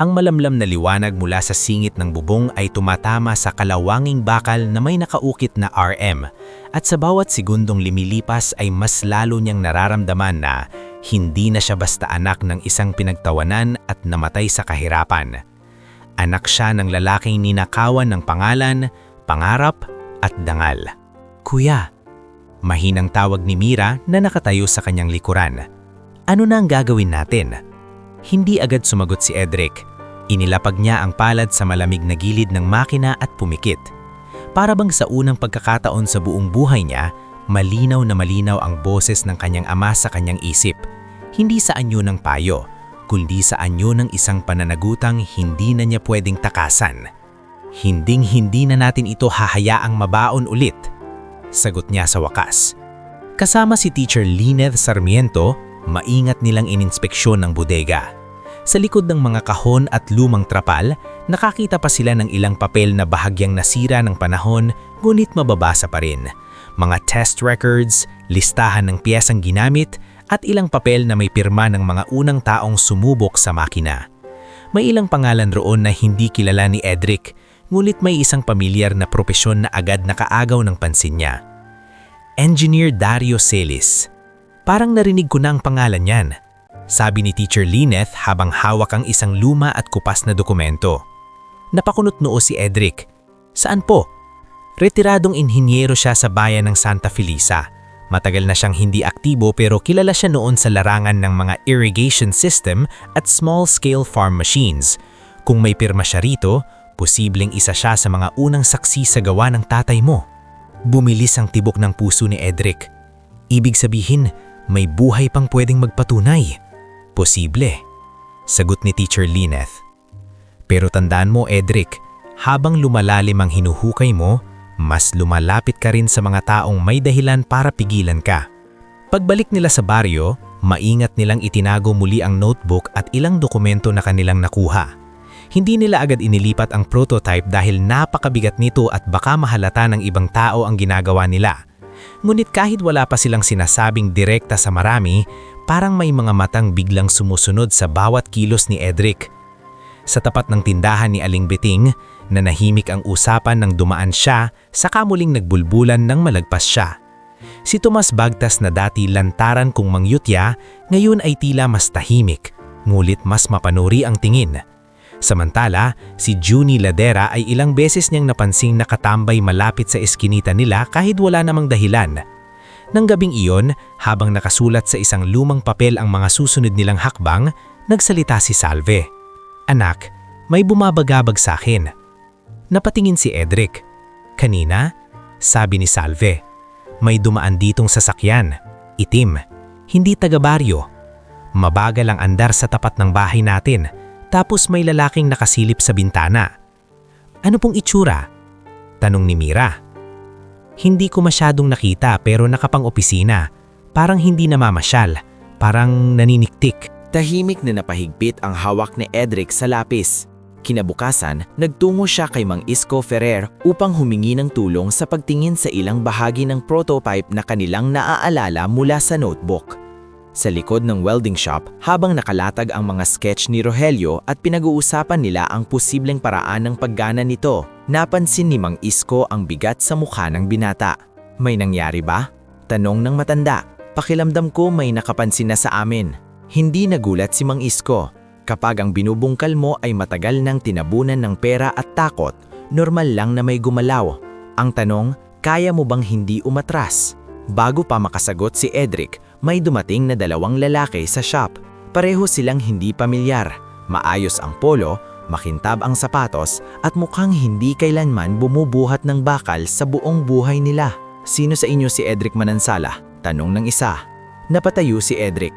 Ang malamlam na liwanag mula sa singit ng bubong ay tumatama sa kalawanging bakal na may nakaukit na RM, at sa bawat segundong lumilipas ay mas lalo niyang nararamdaman na hindi na siya basta anak ng isang pinagtawanan at namatay sa kahirapan. Anak siya ng lalaking ninakawan ng pangalan, pangarap at dangal. "Kuya," mahinang tawag ni Mira na nakatayo sa kanyang likuran. "Ano na ang gagawin natin?" Hindi agad sumagot si Edric. Inilapag niya ang palad sa malamig na gilid ng makina at pumikit. Para bang sa unang pagkakataon sa buong buhay niya, malinaw na malinaw ang boses ng kanyang ama sa kanyang isip. Hindi sa anyo ng payo, kundi sa anyo ng isang pananagutang hindi na niya pwedeng takasan. "Hinding-hindi na natin ito hahayaang mabaon ulit," sagot niya sa wakas. Kasama si Teacher Lineth Sarmiento, maingat nilang ininspeksyon ng bodega. Sa likod ng mga kahon at lumang trapal, nakakita pa sila ng ilang papel na bahagyang nasira ng panahon ngunit mababasa pa rin. Mga test records, listahan ng piyesang ginamit, at ilang papel na may pirma ng mga unang taong sumubok sa makina. May ilang pangalan roon na hindi kilala ni Edric, ngunit may isang pamilyar na propesyon na agad nakaagaw ng pansin niya. Engineer Dario Celis. "Parang narinig ko na ang pangalan niyan," sabi ni Teacher Lineth habang hawak ang isang luma at kupas na dokumento. Napakunot noo si Edric. "Saan po?" Retiradong inhinyero siya sa bayan ng Santa Felisa. Matagal na siyang hindi aktibo pero kilala siya noon sa larangan ng mga irrigation system at small-scale farm machines. Kung may pirma siya rito, posibleng isa siya sa mga unang saksi sa gawa ng tatay mo. Bumilis ang tibok ng puso ni Edric. Ibig sabihin, may buhay pang pwedeng magpatunay. "Posible," sagot ni Teacher Lineth. "Pero tandaan mo, Edric, habang lumalalim ang hinuhukay mo, mas lumalapit ka rin sa mga taong may dahilan para pigilan ka." Pagbalik nila sa baryo, maingat nilang itinago muli ang notebook at ilang dokumento na kanilang nakuha. Hindi nila agad inilipat ang prototype dahil napakabigat nito at baka mahalata ng ibang tao ang ginagawa nila. Ngunit kahit wala pa silang sinasabing direkta sa marami, parang may mga matang biglang sumusunod sa bawat kilos ni Edric. Sa tapat ng tindahan ni Aling Beting, nanahimik ang usapan nang dumaan siya, saka muling nagbulbulan nang malagpas siya. Si Tomas Bagtas na dati lantaran kong mangyutya, ngayon ay tila mas tahimik, ngulit mas mapanuri ang tingin. Samantala, si Junie Ladera ay ilang beses niyang napansing nakatambay malapit sa eskinita nila kahit wala namang dahilan. Nang gabing iyon, habang nakasulat sa isang lumang papel ang mga susunod nilang hakbang, nagsalita si Salve. "Anak, may bumabagabag sa akin." Napatingin si Edric. "Kanina?" sabi ni Salve. "May dumaan ditong sasakyan. Itim. Hindi taga-baryo. Mabagal ang andar sa tapat ng bahay natin. Tapos may lalaking nakasilip sa bintana." "Ano pong itsura?" tanong ni Mira. "Hindi ko masyadong nakita pero nakapang-opisina. Parang hindi namamasyal. Parang naniniktik." Tahimik na napahigpit ang hawak ni Edric sa lapis. Kinabukasan, nagtungo siya kay Mang Isko Ferrer upang humingi ng tulong sa pagtingin sa ilang bahagi ng prototype na kanilang naaalala mula sa notebook. Sa likod ng welding shop, habang nakalatag ang mga sketch ni Rogelio at pinag-uusapan nila ang posibleng paraan ng paggana nito, napansin ni Mang Isko ang bigat sa mukha ng binata. "May nangyari ba?" tanong ng matanda. "Pakilamdam ko may nakapansin na sa amin." Hindi nagulat si Mang Isko. Kapag ang binubungkal mo ay matagal nang tinabunan ng pera at takot, normal lang na may gumalaw. Ang tanong, kaya mo bang hindi umatras? Bago pa makasagot si Edric, may dumating na dalawang lalaki sa shop. Pareho silang hindi pamilyar. Maayos ang polo, makintab ang sapatos, at mukhang hindi kailanman bumubuhat ng bakal sa buong buhay nila. "Sino sa inyo si Edric Manansala?" tanong ng isa. Napatayo si Edric.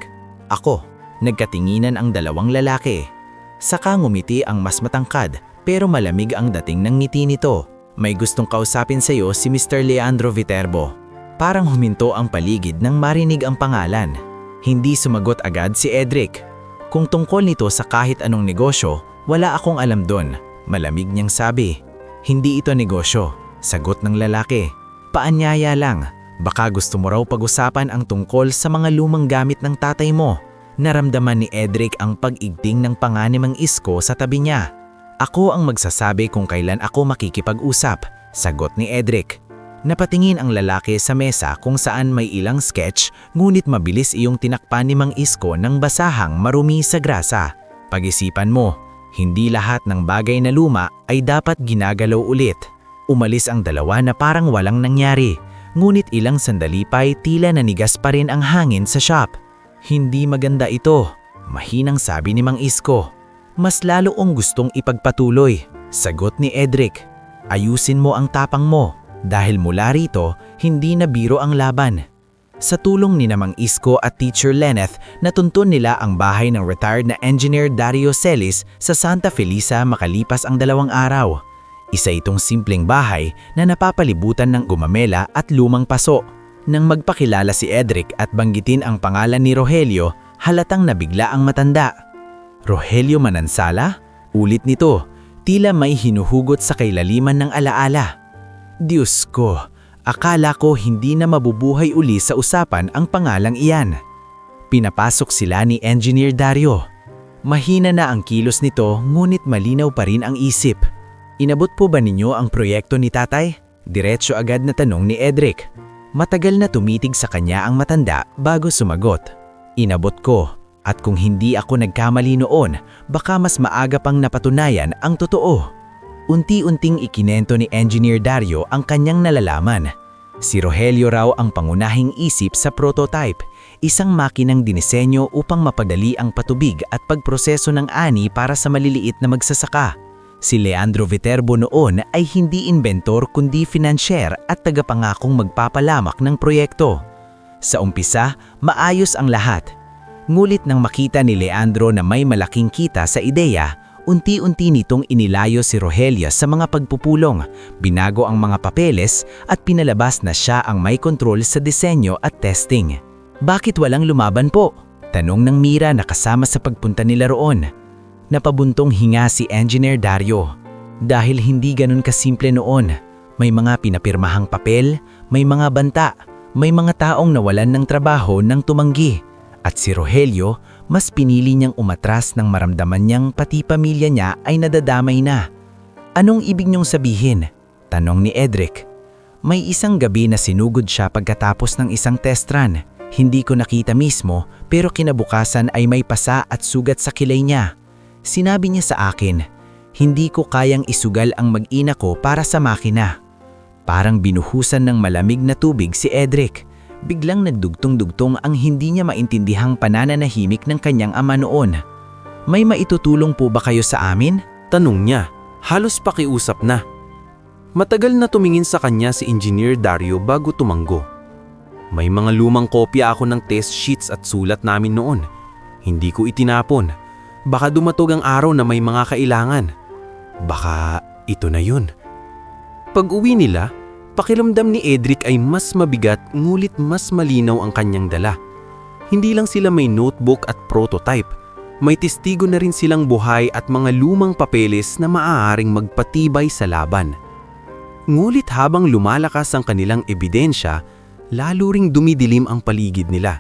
"Ako." Nagkatinginan ang dalawang lalaki. Saka ngumiti ang mas matangkad, pero malamig ang dating ng ngiti nito. "May gustong kausapin sa iyo si Mr. Leandro Viterbo." Parang huminto ang paligid nang marinig ang pangalan. Hindi sumagot agad si Edric. "Kung tungkol nito sa kahit anong negosyo, wala akong alam doon." Malamig niyang sabi. "Hindi ito negosyo," sagot ng lalaki. "Paanyaya lang, baka gusto mo raw pag-usapan ang tungkol sa mga lumang gamit ng tatay mo." Naramdaman ni Edric ang pag-igting ng panga ni Mang Isko sa tabi niya. "Ako ang magsasabi kung kailan ako makikipag-usap," sagot ni Edric. Napatingin ang lalaki sa mesa kung saan may ilang sketch, ngunit mabilis iyong tinakpan ni Mang Isko ng basahang marumi sa grasa. "Pag-isipan mo, hindi lahat ng bagay na luma ay dapat ginagalaw ulit." Umalis ang dalawa na parang walang nangyari, ngunit ilang sandali pa'y tila nanigas pa rin ang hangin sa shop. Hindi maganda ito, mahinang sabi ni Mang Isko. Mas lalo ong gustong ipagpatuloy. Sagot ni Edric, ayusin mo ang tapang mo, dahil mula rito, hindi na biro ang laban. Sa tulong ni Mang Isko at Teacher Lenneth, natuntun nila ang bahay ng retired na engineer Dario Celis sa Santa Felisa makalipas ang 2 araw. Isa itong simpleng bahay na napapalibutan ng gumamela at lumang paso. Nang magpakilala si Edric at banggitin ang pangalan ni Rogelio, halatang nabigla ang matanda. Rogelio Manansala? Ulit nito, tila may hinuhugot sa kailaliman ng alaala. Diyos ko, akala ko hindi na mabubuhay uli sa usapan ang pangalang iyan. Pinapasok sila ni Engineer Dario. Mahina na ang kilos nito ngunit malinaw pa rin ang isip. Inabot po ba ninyo ang proyekto ni tatay? Diretso agad na tanong ni Edric. Matagal na tumitig sa kanya ang matanda bago sumagot. Inabot ko, at kung hindi ako nagkamali noon, baka mas maaga pang napatunayan ang totoo. Unti-unting ikinento ni Engineer Dario ang kanyang nalalaman. Si Rogelio raw ang pangunahing isip sa prototype, isang makinang dinisenyo upang mapadali ang patubig at pagproseso ng ani para sa maliliit na magsasaka. Si Leandro Viterbo noon ay hindi inventor kundi financier at tagapangakong magpapalamak ng proyekto. Sa umpisa, maayos ang lahat. Ngulit nang makita ni Leandro na may malaking kita sa ideya, unti-unti nitong inilayo si Rogelio sa mga pagpupulong, binago ang mga papeles at pinalabas na siya ang may kontrol sa disenyo at testing. Bakit walang lumaban po? Tanong ng Mira na kasama sa pagpunta nila roon. Napabuntong hinga si Engineer Dario. Dahil hindi ganun kasimple noon. May mga pinapirmahang papel, may mga banta, may mga taong nawalan ng trabaho nang tumanggi. At si Rogelio, mas pinili niyang umatras nang maramdaman niyang pati pamilya niya ay nadadamay na. Anong ibig niyong sabihin? Tanong ni Edric. May isang gabi na sinugod siya pagkatapos ng isang test run. Hindi ko nakita mismo pero kinabukasan ay may pasa at sugat sa kilay niya. Sinabi niya sa akin, hindi ko kayang isugal ang mag-ina ko para sa makina. Parang binuhusan ng malamig na tubig si Edric. Biglang nagdugtong-dugtong ang hindi niya maintindihang panananahimik ng kanyang ama noon. May maitutulong po ba kayo sa amin? Tanong niya, halos pakiusap na. Matagal na tumingin sa kanya si Engineer Dario bago tumanggo. May mga lumang kopya ako ng test sheets at sulat namin noon. Hindi ko itinapon. Baka dumatog ang araw na may mga kailangan. Baka ito na yun. Pag-uwi nila, pakiramdam ni Edric ay mas mabigat ngulit mas malinaw ang kanyang dala. Hindi lang sila may notebook at prototype. May testigo na rin silang buhay at mga lumang papeles na maaaring magpatibay sa laban. Ngulit habang lumalakas ang kanilang ebidensya, lalo ring dumidilim ang paligid nila.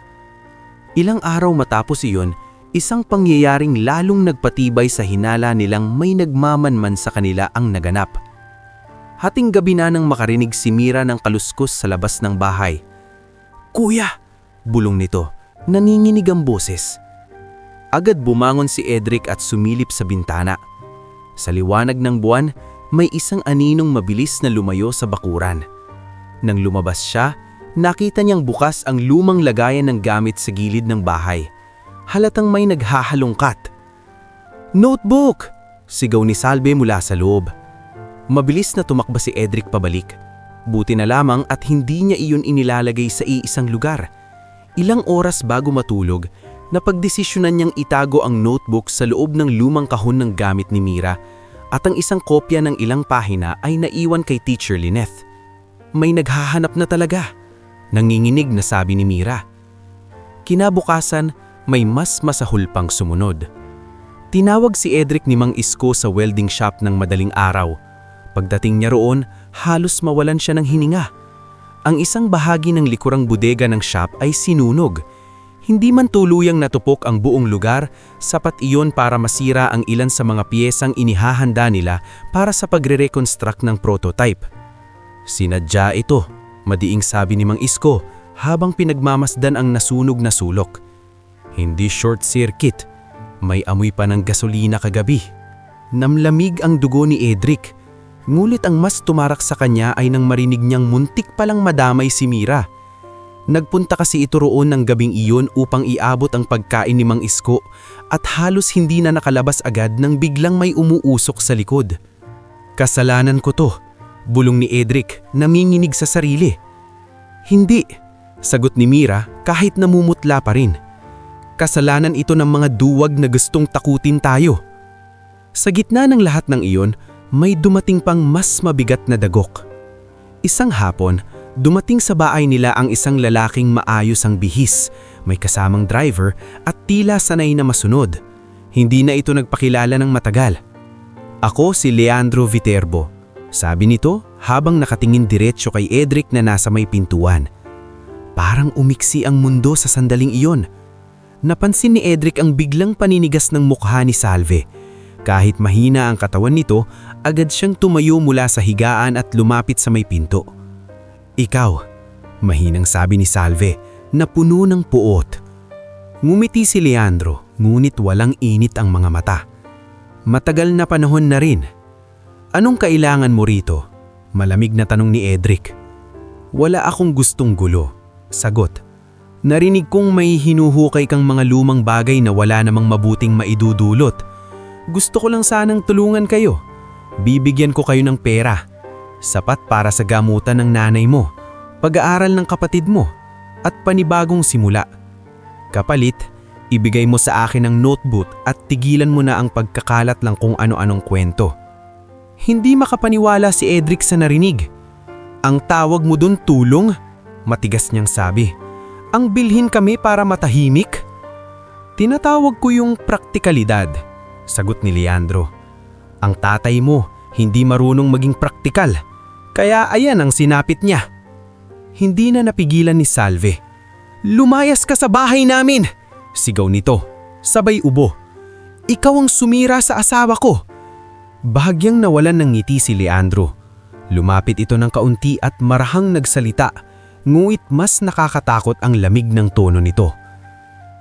Ilang araw matapos iyon, isang pangyayaring lalong nagpatibay sa hinala nilang may nagmamanman sa kanila ang naganap. Hating gabi na nang makarinig si Mira ng kaluskos sa labas ng bahay. "Kuya!" bulong nito, nanginginig ang boses. Agad bumangon si Edric at sumilip sa bintana. Sa liwanag ng buwan, may isang aninong mabilis na lumayo sa bakuran. Nang lumabas siya, nakita niyang bukas ang lumang lagayan ng gamit sa gilid ng bahay. Halatang may naghahalongkat. "Notebook!" sigaw ni Salve mula sa loob. Mabilis na tumakba si Edric pabalik. Buti na lamang at hindi niya iyon inilalagay sa iisang lugar. Ilang oras bago matulog, napagdesisyonan niyang itago ang notebook sa loob ng lumang kahon ng gamit ni Mira at ang isang kopya ng ilang pahina ay naiwan kay Teacher Lyneth. May naghahanap na talaga. Nanginginig na sabi ni Mira. Kinabukasan, may mas masahol pang sumunod. Tinawag si Edric ni Mang Isko sa welding shop ng madaling araw. Pagdating niya roon, halos mawalan siya ng hininga. Ang isang bahagi ng likurang bodega ng shop ay sinunog. Hindi man tuluyang natupok ang buong lugar, sapat iyon para masira ang ilan sa mga piyesang inihahanda nila para sa pagre-reconstruct ng prototype. Sinadya ito, madiing sabi ni Mang Isko habang pinagmamasdan ang nasunog na sulok. Hindi short circuit, may amoy pa ng gasolina kagabi. Namlamig ang dugo ni Edric. Ngulit ang mas tumarak sa kanya ay nang marinig niyang muntik palang madamay si Mira. Nagpunta kasi ito roon ng gabing iyon upang iabot ang pagkain ni Mang Isko at halos hindi na nakalabas agad nang biglang may umuusok sa likod. "Kasalanan ko to," bulong ni Edric, nanginginig sa sarili. "Hindi," sagot ni Mira kahit namumutla pa rin. "Kasalanan ito ng mga duwag na gustong takutin tayo." Sa gitna ng lahat ng iyon, may dumating pang mas mabigat na dagok. Isang hapon, dumating sa bahay nila ang isang lalaking maayos ang bihis, may kasamang driver at tila sanay na masunod. Hindi na ito nagpakilala ng matagal. "Ako si Leandro Viterbo," sabi nito habang nakatingin diretsyo kay Edric na nasa may pintuan. Parang umiksi ang mundo sa sandaling iyon. Napansin ni Edric ang biglang paninigas ng mukha ni Salve. Kahit mahina ang katawan nito, agad siyang tumayo mula sa higaan at lumapit sa may pinto. "Ikaw," mahinang sabi ni Salve na puno ng puot. Ngumiti si Leandro, ngunit walang init ang mga mata. "Matagal na panahon na rin." "Anong kailangan mo rito?" malamig na tanong ni Edric. "Wala akong gustong gulo," sagot. "Narinig kong may hinuhukay kang mga lumang bagay na wala namang mabuting maidudulot. Gusto ko lang sanang tulungan kayo. Bibigyan ko kayo ng pera. Sapat para sa gamutan ng nanay mo, pag-aaral ng kapatid mo, at panibagong simula. Kapalit, ibigay mo sa akin ang notebook at tigilan mo na ang pagkakalat ng kung ano-anong kwento." Hindi makapaniwala si Edric sa narinig. "Ang tawag mo dun tulong?" matigas niyang sabi. "Ang bilhin kami para matahimik?" "Tinatawag ko yung praktikalidad," sagot ni Leandro. "Ang tatay mo hindi marunong maging praktikal, kaya ayan ang sinapit niya." Hindi na napigilan ni Salve. "Lumayas ka sa bahay namin!" sigaw nito, sabay ubo. "Ikaw ang sumira sa asawa ko!" Bahagyang nawalan ng ngiti si Leandro. Lumapit ito ng kaunti at marahang nagsalita, nguit mas nakakatakot ang lamig ng tono nito.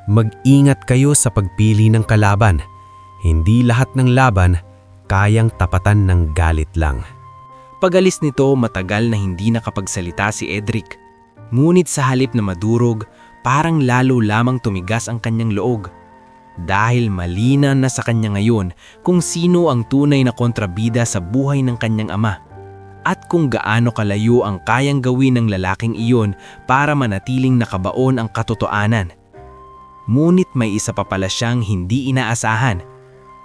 "Mag-ingat kayo sa pagpili ng kalaban. Hindi lahat ng laban kayang tapatan ng galit lang." Pag-alis nito, matagal na hindi nakapagsalita si Edric. Ngunit sa halip na madurog, parang lalo lamang tumigas ang kanyang loog. Dahil malina na sa kanya ngayon kung sino ang tunay na kontrabida sa buhay ng kanyang ama at kung gaano kalayo ang kayang gawin ng lalaking iyon para manatiling nakabaon ang katotohanan. Ngunit may isa pa pala siyang hindi inaasahan.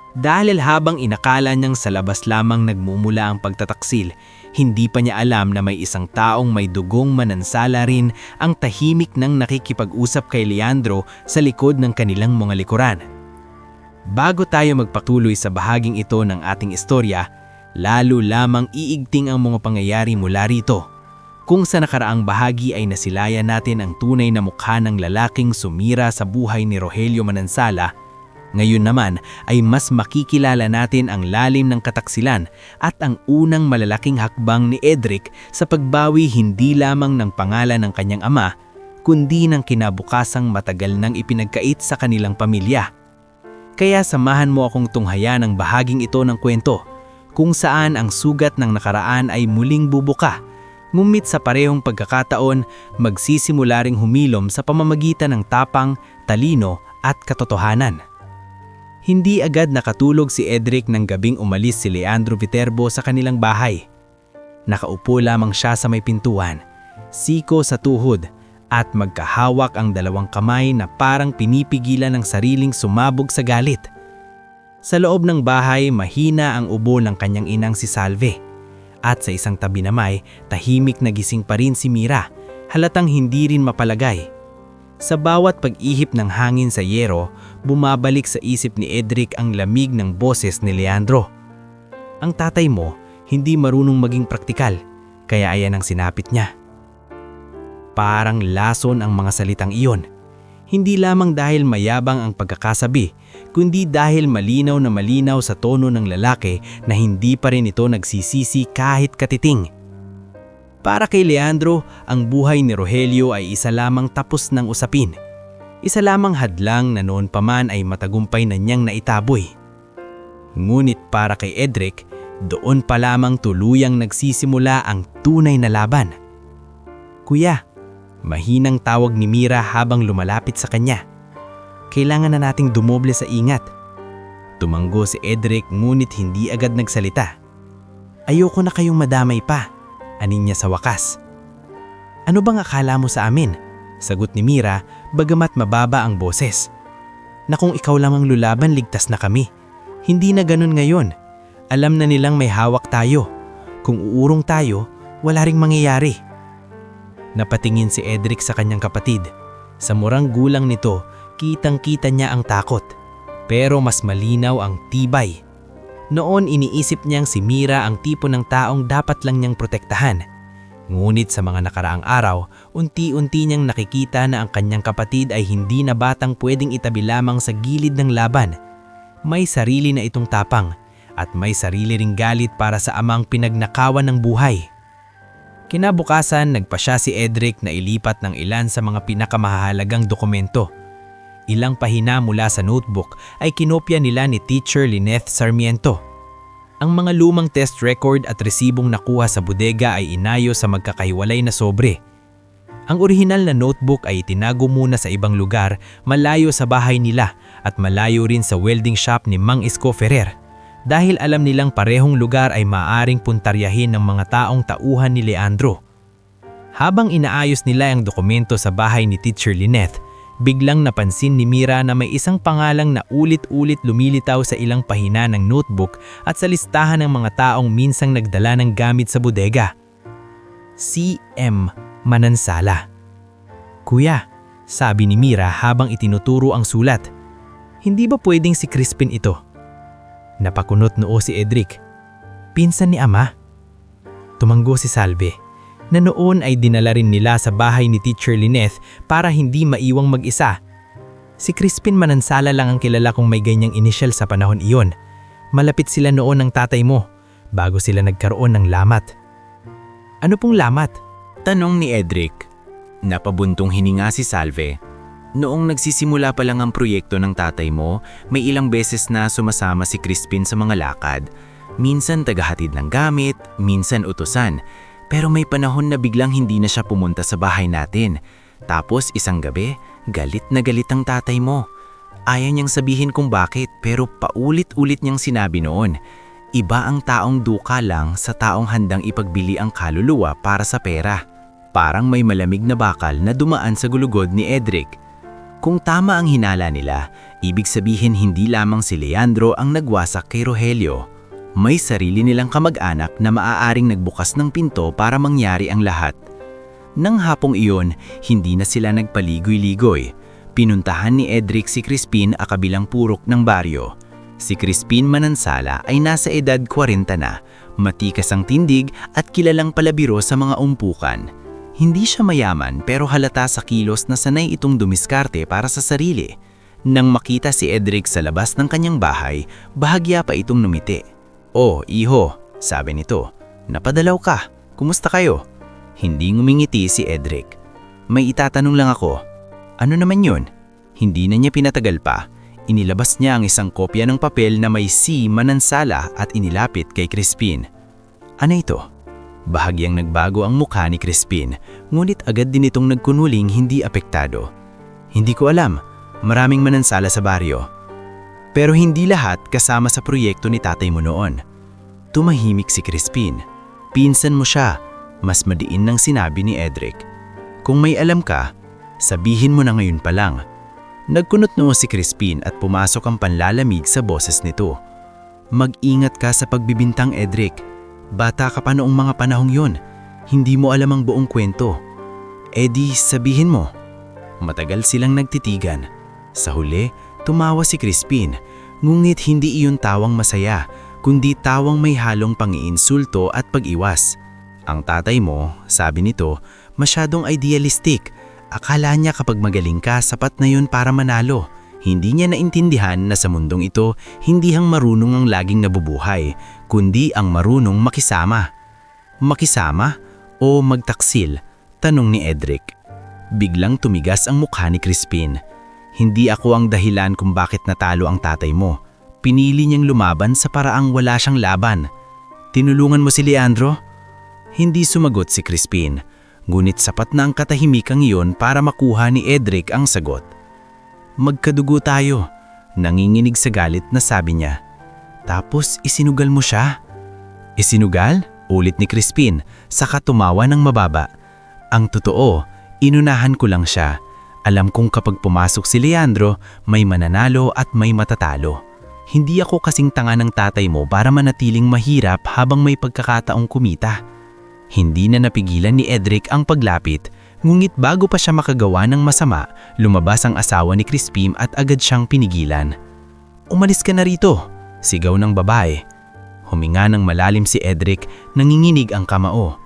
Dahil habang inakala niyang sa labas lamang nagmumula ang pagtataksil, hindi pa niya alam na may isang taong may dugong manansala rin ang tahimik nang nakikipag-usap kay Leandro sa likod ng kanilang mga likuran. Bago tayo magpatuloy sa bahaging ito ng ating istorya, lalo lamang iigting ang mga pangyayari mula rito. Kung sa nakaraang bahagi ay nasilayan natin ang tunay na mukha ng lalaking sumira sa buhay ni Rogelio Manansala, ngayon naman ay mas makikilala natin ang lalim ng kataksilan at ang unang malalaking hakbang ni Edric sa pagbawi hindi lamang ng pangalan ng kanyang ama, kundi ng kinabukasang matagal nang ipinagkait sa kanilang pamilya. Kaya samahan mo akong tunghayan ang bahaging ito ng kwento, kung saan ang sugat ng nakaraan ay muling bubuka, ngunit sa parehong pagkakataon magsisimula ring humilom sa pamamagitan ng tapang, talino at katotohanan. Hindi agad nakatulog si Edric nang gabing umalis si Leandro Viterbo sa kanilang bahay. Nakaupo lamang siya sa may pintuan, siko sa tuhod, at magkahawak ang dalawang kamay na parang pinipigilan ng sariling sumabog sa galit. Sa loob ng bahay, mahina ang ubo ng kanyang inang si Salve. At sa isang tabi namay, tahimik na gising pa rin si Mira, halatang hindi rin mapalagay. Sa bawat pag-ihip ng hangin sa yero, bumabalik sa isip ni Edric ang lamig ng boses ni Leandro. Ang tatay mo hindi marunong maging praktikal, kaya ayan ang sinapit niya. Parang lason ang mga salitang iyon. Hindi lamang dahil mayabang ang pagkakasabi, kundi dahil malinaw na malinaw sa tono ng lalaki na hindi pa rin ito nagsisisi kahit katiting. Para kay Leandro, ang buhay ni Rogelio ay isa lamang tapos ng usapin. Isa lamang hadlang na noon pa man ay matagumpay na niyang naitaboy. Ngunit para kay Edric, Doon pa lamang tuluyang nagsisimula ang tunay na laban. Kuya, mahinang tawag ni Mira habang lumalapit sa kanya. Kailangan na nating dumoble sa ingat. Tumanggo si Edric ngunit hindi agad nagsalita. Ayoko na kayong madamay pa, anin niya sa wakas. Ano bang akala mo sa amin? Sagot ni Mira bagamat mababa ang boses. Na kung ikaw lamang lulaban ligtas na kami. Hindi na ganun ngayon. Alam na nilang may hawak tayo. Kung uurong tayo, wala ring mangyayari. Napatingin si Edric sa kanyang kapatid. Sa murang gulang nito, kitang-kita niya ang takot. Pero mas malinaw ang tibay. Noon iniisip niyang si Mira ang tipo ng taong dapat lang niyang protektahan. Ngunit sa mga nakaraang araw, unti-unti niyang nakikita na ang kanyang kapatid ay hindi na batang pwedeng itabi lamang sa gilid ng laban. May sarili na itong tapang at may sarili ring galit para sa amang pinagnakawan ng buhay. Kinabukasan, nagpasya si Edric na ilipat ng ilan sa mga pinakamahalagang dokumento. Ilang pahina mula sa notebook ay kinopya nila ni Teacher Lyneth Sarmiento. Ang mga lumang test record at resibong nakuha sa bodega ay inayos sa magkakahiwalay na sobre. Ang orihinal na notebook ay itinago muna sa ibang lugar malayo sa bahay nila at malayo rin sa welding shop ni Mang Isko Ferrer. Dahil alam nilang parehong lugar ay maaring puntaryahin ng mga taong tauhan ni Leandro. Habang inaayos nila ang dokumento sa bahay ni Teacher Lyneth, biglang napansin ni Mira na may isang pangalang na ulit-ulit lumilitaw sa ilang pahina ng notebook at sa listahan ng mga taong minsang nagdala ng gamit sa bodega. C.M. Manansala. Kuya, sabi ni Mira habang itinuturo ang sulat. Hindi ba pwedeng si Crispin ito? Napakunot noo si Edric. Pinsan ni Ama? Tumanggo si Salve, na noon ay dinala rin nila sa bahay ni Teacher Lyneth para hindi maiwang mag-isa. Si Crispin Manansala lang ang kilala kong may ganyang initial sa panahon iyon. Malapit sila noon ng tatay mo, bago sila nagkaroon ng lamat. Ano pong lamat? Tanong ni Edric. Napabuntong hininga si Salve. Noong nagsisimula pa lang ang proyekto ng tatay mo, may ilang beses na sumasama si Crispin sa mga lakad. Minsan tagahatid ng gamit, minsan utusan. Pero may panahon na biglang hindi na siya pumunta sa bahay natin. Tapos isang gabi, galit na galit ang tatay mo. Ayaw niyang sabihin kung bakit pero paulit-ulit niyang sinabi noon. Iba ang taong duka lang sa taong handang ipagbili ang kaluluwa para sa pera. Parang may malamig na bakal na dumaan sa gulugod ni Edric. Kung tama ang hinala nila, ibig sabihin hindi lamang si Leandro ang nagwasak kay Rogelio. May sarili nilang kamag-anak na maaaring nagbukas ng pinto para mangyari ang lahat. Nang hapong iyon, hindi na sila nagpaligoy-ligoy. Pinuntahan ni Edric si Crispin a kabilang purok ng baryo. Si Crispin Manansala ay nasa edad 40 na, matikas ang tindig at kilalang palabiro sa mga umpukan. Hindi siya mayaman pero halata sa kilos na sanay itong dumiskarte para sa sarili. Nang makita si Edric sa labas ng kanyang bahay, bahagya pa itong numiti. "Oh, iho," sabi nito. "Napadalaw ka. Kumusta kayo?" Hindi ngumingiti si Edric. "May itatanong lang ako." "Ano naman yun?" Hindi na niya pinatagal pa. Inilabas niya ang isang kopya ng papel na may C. Manansala at inilapit kay Crispin. "Ano ito?" Bahagyang nagbago ang mukha ni Crispin, ngunit agad din itong nagkunuling hindi apektado. "Hindi ko alam. Maraming Manansala sa baryo. Pero hindi lahat kasama sa proyekto ni tatay mo noon." Tumahimik si Crispin. "Pinsan mo siya," mas madiin nang sinabi ni Edric. "Kung may alam ka, sabihin mo na ngayon pa lang." Nagkunot noo si Crispin at pumasok ang panlalamig sa boses nito. "Mag-ingat ka sa pagbibintang, Edric. Bata ka pa noong mga panahong yon. Hindi mo alam ang buong kwento. Di sabihin mo." Matagal silang nagtitigan. Sa huli, tumawa si Crispin. Ngunit hindi iyon tawang masaya, kundi tawang may halong pang-iinsulto at pag-iwas. "Ang tatay mo," sabi nito, "masyadong idealistic. Akala niya kapag magaling ka, sapat na yun para manalo." Hindi niya naintindihan na sa mundong ito, hindi hang marunong ang laging nabubuhay, kundi ang marunong makisama. "Makisama o magtaksil?" tanong ni Edric. Biglang tumigas ang mukha ni Crispin. "Hindi ako ang dahilan kung bakit natalo ang tatay mo. Pinili niyang lumaban sa paraang wala siyang laban." Tinulungan mo si Leandro? Hindi sumagot si Crispin, ngunit sapat na ang katahimikang iyon para makuha ni Edric ang sagot. Magkadugo tayo, nanginginig sa galit na sabi niya. Tapos isinugal mo siya? Isinugal? Ulit ni Crispin, saka tumawa ng mababa. Ang totoo, inunahan ko lang siya. Alam kong kapag pumasok si Leandro, may mananalo at may matatalo. Hindi ako kasing tanga ng tatay mo para manatiling mahirap habang may pagkakataong kumita. Hindi na napigilan ni Edric ang paglapit, ngunit bago pa siya makagawa ng masama, lumabas ang asawa ni Crispin at agad siyang pinigilan. Umalis ka na rito, sigaw ng babae. Huminga ng malalim si Edric, nanginginig ang kamao.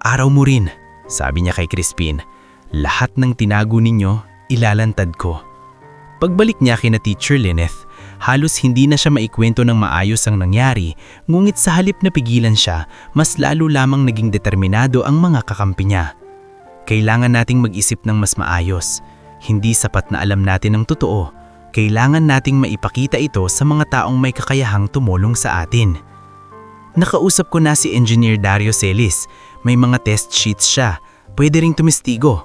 Araw mo rin, sabi niya kay Crispin. Lahat ng tinago ninyo, ilalantad ko. Pagbalik niya kina Teacher Lyneth, halos hindi na siya maikwento ng maayos ang nangyari, ngunit sa halip na pigilan siya, mas lalo lamang naging determinado ang mga kakampi niya. Kailangan nating mag-isip ng mas maayos. Hindi sapat na alam natin ang totoo. Kailangan nating maipakita ito sa mga taong may kakayahang tumulong sa atin. Nakausap ko na si Engineer Dario Celis. May mga test sheets siya. Pwede ring tumistigo.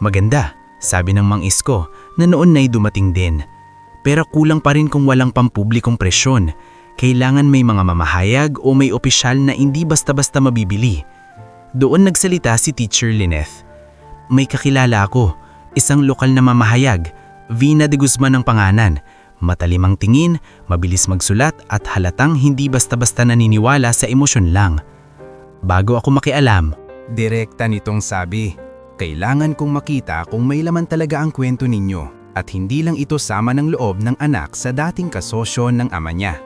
Maganda, sabi ng Mang Isko na noon na'y dumating din. Pero kulang pa rin kung walang pampublikong presyon. Kailangan may mga mamahayag o may opisyal na hindi basta-basta mabibili. Doon nagsalita si Teacher Lyneth. May kakilala ako, isang lokal na mamahayag. Vina de Guzman ang pangalan, matalimang tingin, mabilis magsulat at halatang hindi basta-basta naniniwala sa emosyon lang. Bago ako makialam, direkta nitong sabi, kailangan kong makita kung may laman talaga ang kwento ninyo at hindi lang ito sama ng loob ng anak sa dating kasosyo ng ama niya.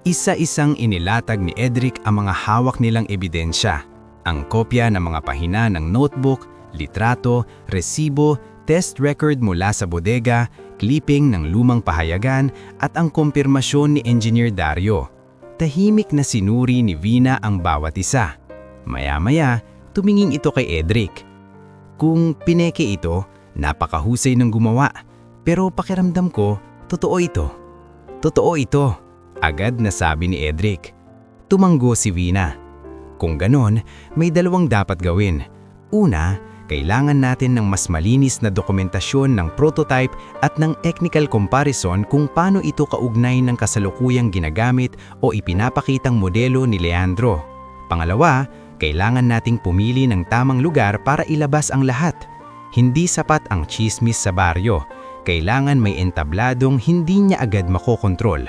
Isa-isang inilatag ni Edric ang mga hawak nilang ebidensya, ang kopya ng mga pahina ng notebook, litrato, resibo, test record mula sa bodega, clipping ng lumang pahayagan at ang kumpirmasyon ni Engineer Dario. Tahimik na sinuri ni Vina ang bawat isa. Maya-maya, tumingin ito kay Edric. Kung pineke ito, napakahusay ng gumawa. Pero pakiramdam ko, totoo ito. Totoo ito, agad na sabi ni Edric. Tumanggo si Vina. Kung ganon, may dalawang dapat gawin. Una, kailangan natin ng mas malinis na dokumentasyon ng prototype at ng technical comparison kung paano ito kaugnay ng kasalukuyang ginagamit o ipinapakitang modelo ni Leandro. Pangalawa, kailangan nating pumili ng tamang lugar para ilabas ang lahat. Hindi sapat ang chismis sa baryo. Kailangan may entabladong hindi niya agad makokontrol.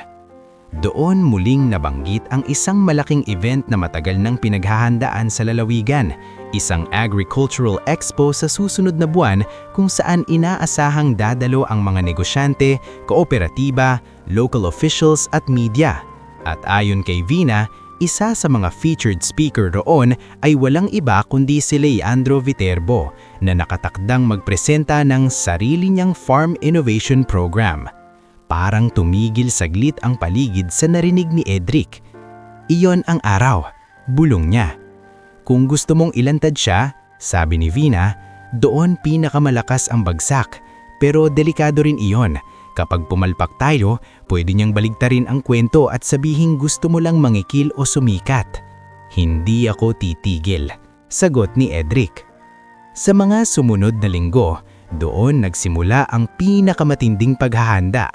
Doon muling nabanggit ang isang malaking event na matagal nang pinaghahandaan sa lalawigan, isang agricultural expo sa susunod na buwan kung saan inaasahang dadalo ang mga negosyante, kooperatiba, local officials at media. At ayon kay Vina, isa sa mga featured speaker roon ay walang iba kundi si Leandro Viterbo na nakatakdang magpresenta ng sarili niyang Farm Innovation Program. Parang tumigil saglit ang paligid sa narinig ni Edric. Iyon ang araw, bulong niya. Kung gusto mong ilantad siya, sabi ni Vina, doon pinakamalakas ang bagsak. Pero delikado rin iyon. Kapag pumalpak tayo, pwede niyang baligtarin ang kwento at sabihing gusto mo lang mangikil o sumikat. Hindi ako titigil, sagot ni Edric. Sa mga sumunod na linggo, doon nagsimula ang pinakamatinding paghahanda.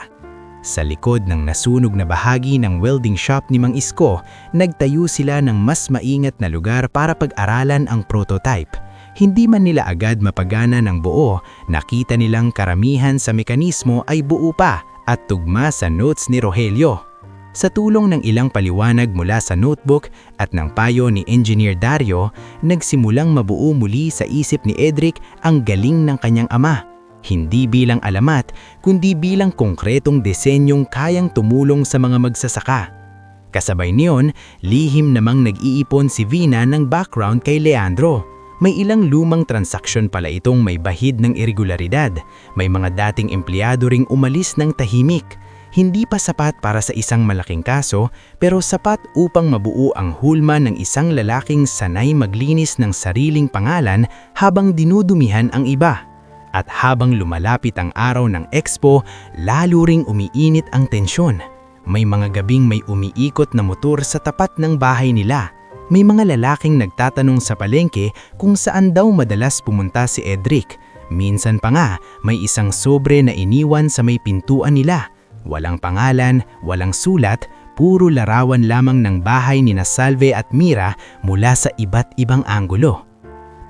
Sa likod ng nasunog na bahagi ng welding shop ni Mang Isko, nagtayo sila ng mas maingat na lugar para pag-aralan ang prototype. Hindi man nila agad mapagana ng buo, nakita nilang karamihan sa mekanismo ay buo pa at tugma sa notes ni Rogelio. Sa tulong ng ilang paliwanag mula sa notebook at ng payo ni Engineer Dario, nagsimulang mabuo muli sa isip ni Edric ang galing ng kanyang ama. Hindi bilang alamat, kundi bilang konkretong disenyong kayang tumulong sa mga magsasaka. Kasabay niyon, lihim namang nag-iipon si Vina ng background kay Leandro. May ilang lumang transaksyon pala itong may bahid ng irregularidad. May mga dating empleyado ring umalis ng tahimik. Hindi pa sapat para sa isang malaking kaso, pero sapat upang mabuo ang hulma ng isang lalaking sanay maglinis ng sariling pangalan habang dinudumihan ang iba. At habang lumalapit ang araw ng expo, lalo ring umiinit ang tensyon. May mga gabing may umiikot na motor sa tapat ng bahay nila. May mga lalaking nagtatanong sa palengke kung saan daw madalas pumunta si Edric. Minsan pa nga, may isang sobre na iniwan sa may pintuan nila. Walang pangalan, walang sulat, puro larawan lamang ng bahay ni Salve at Mira mula sa iba't ibang anggulo.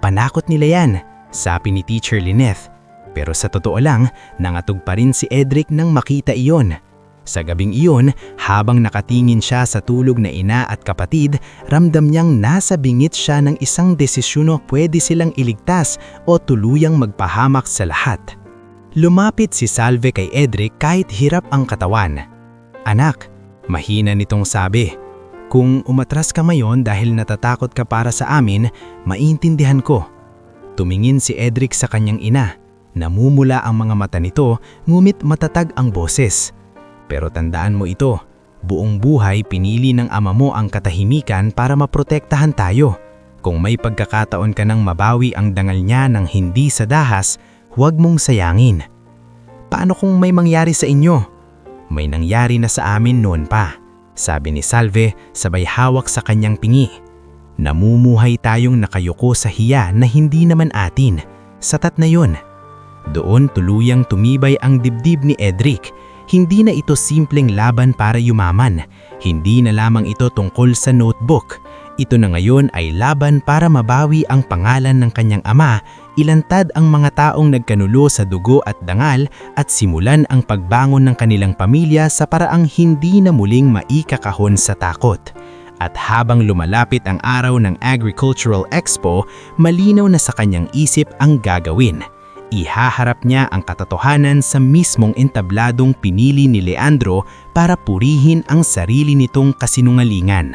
Panakot nila yan, sabi ni Teacher Lyneth. Pero sa totoo lang, nangatog pa rin si Edric nang makita iyon. Sa gabing iyon, habang nakatingin siya sa tulog na ina at kapatid, ramdam niyang nasa bingit siya ng isang desisyon na pwede silang iligtas o tuluyang magpahamak sa lahat. Lumapit si Salve kay Edric kahit hirap ang katawan. "Anak," mahina nitong sabi, "kung umatras ka ngayon dahil natatakot ka para sa amin, maintindihan ko." Tumingin si Edric sa kanyang ina. Namumula ang mga mata nito, ngumit matatag ang boses. "Pero tandaan mo ito, buong buhay pinili ng ama mo ang katahimikan para maprotektahan tayo. Kung may pagkakataon ka nang mabawi ang dangal niya ng hindi sa dahas, huwag mong sayangin." "Paano kung may mangyari sa inyo?" "May nangyari na sa amin noon pa," sabi ni Salve sabay hawak sa kanyang pingi. "Namumuhay tayong nakayuko sa hiya na hindi naman atin. Satat na yun." Doon tuluyang tumibay ang dibdib ni Edric. Hindi na ito simpleng laban para yumaman. Hindi na lamang ito tungkol sa notebook. Ito na ngayon ay laban para mabawi ang pangalan ng kanyang ama, ilantad ang mga taong nagkanulo sa dugo at dangal at simulan ang pagbangon ng kanilang pamilya sa paraang hindi na muling maikakahon sa takot. At habang lumalapit ang araw ng Agricultural Expo, malinaw na sa kanyang isip ang gagawin. Ihaharap niya ang katotohanan sa mismong entabladong pinili ni Leandro para purihin ang sarili nitong kasinungalingan.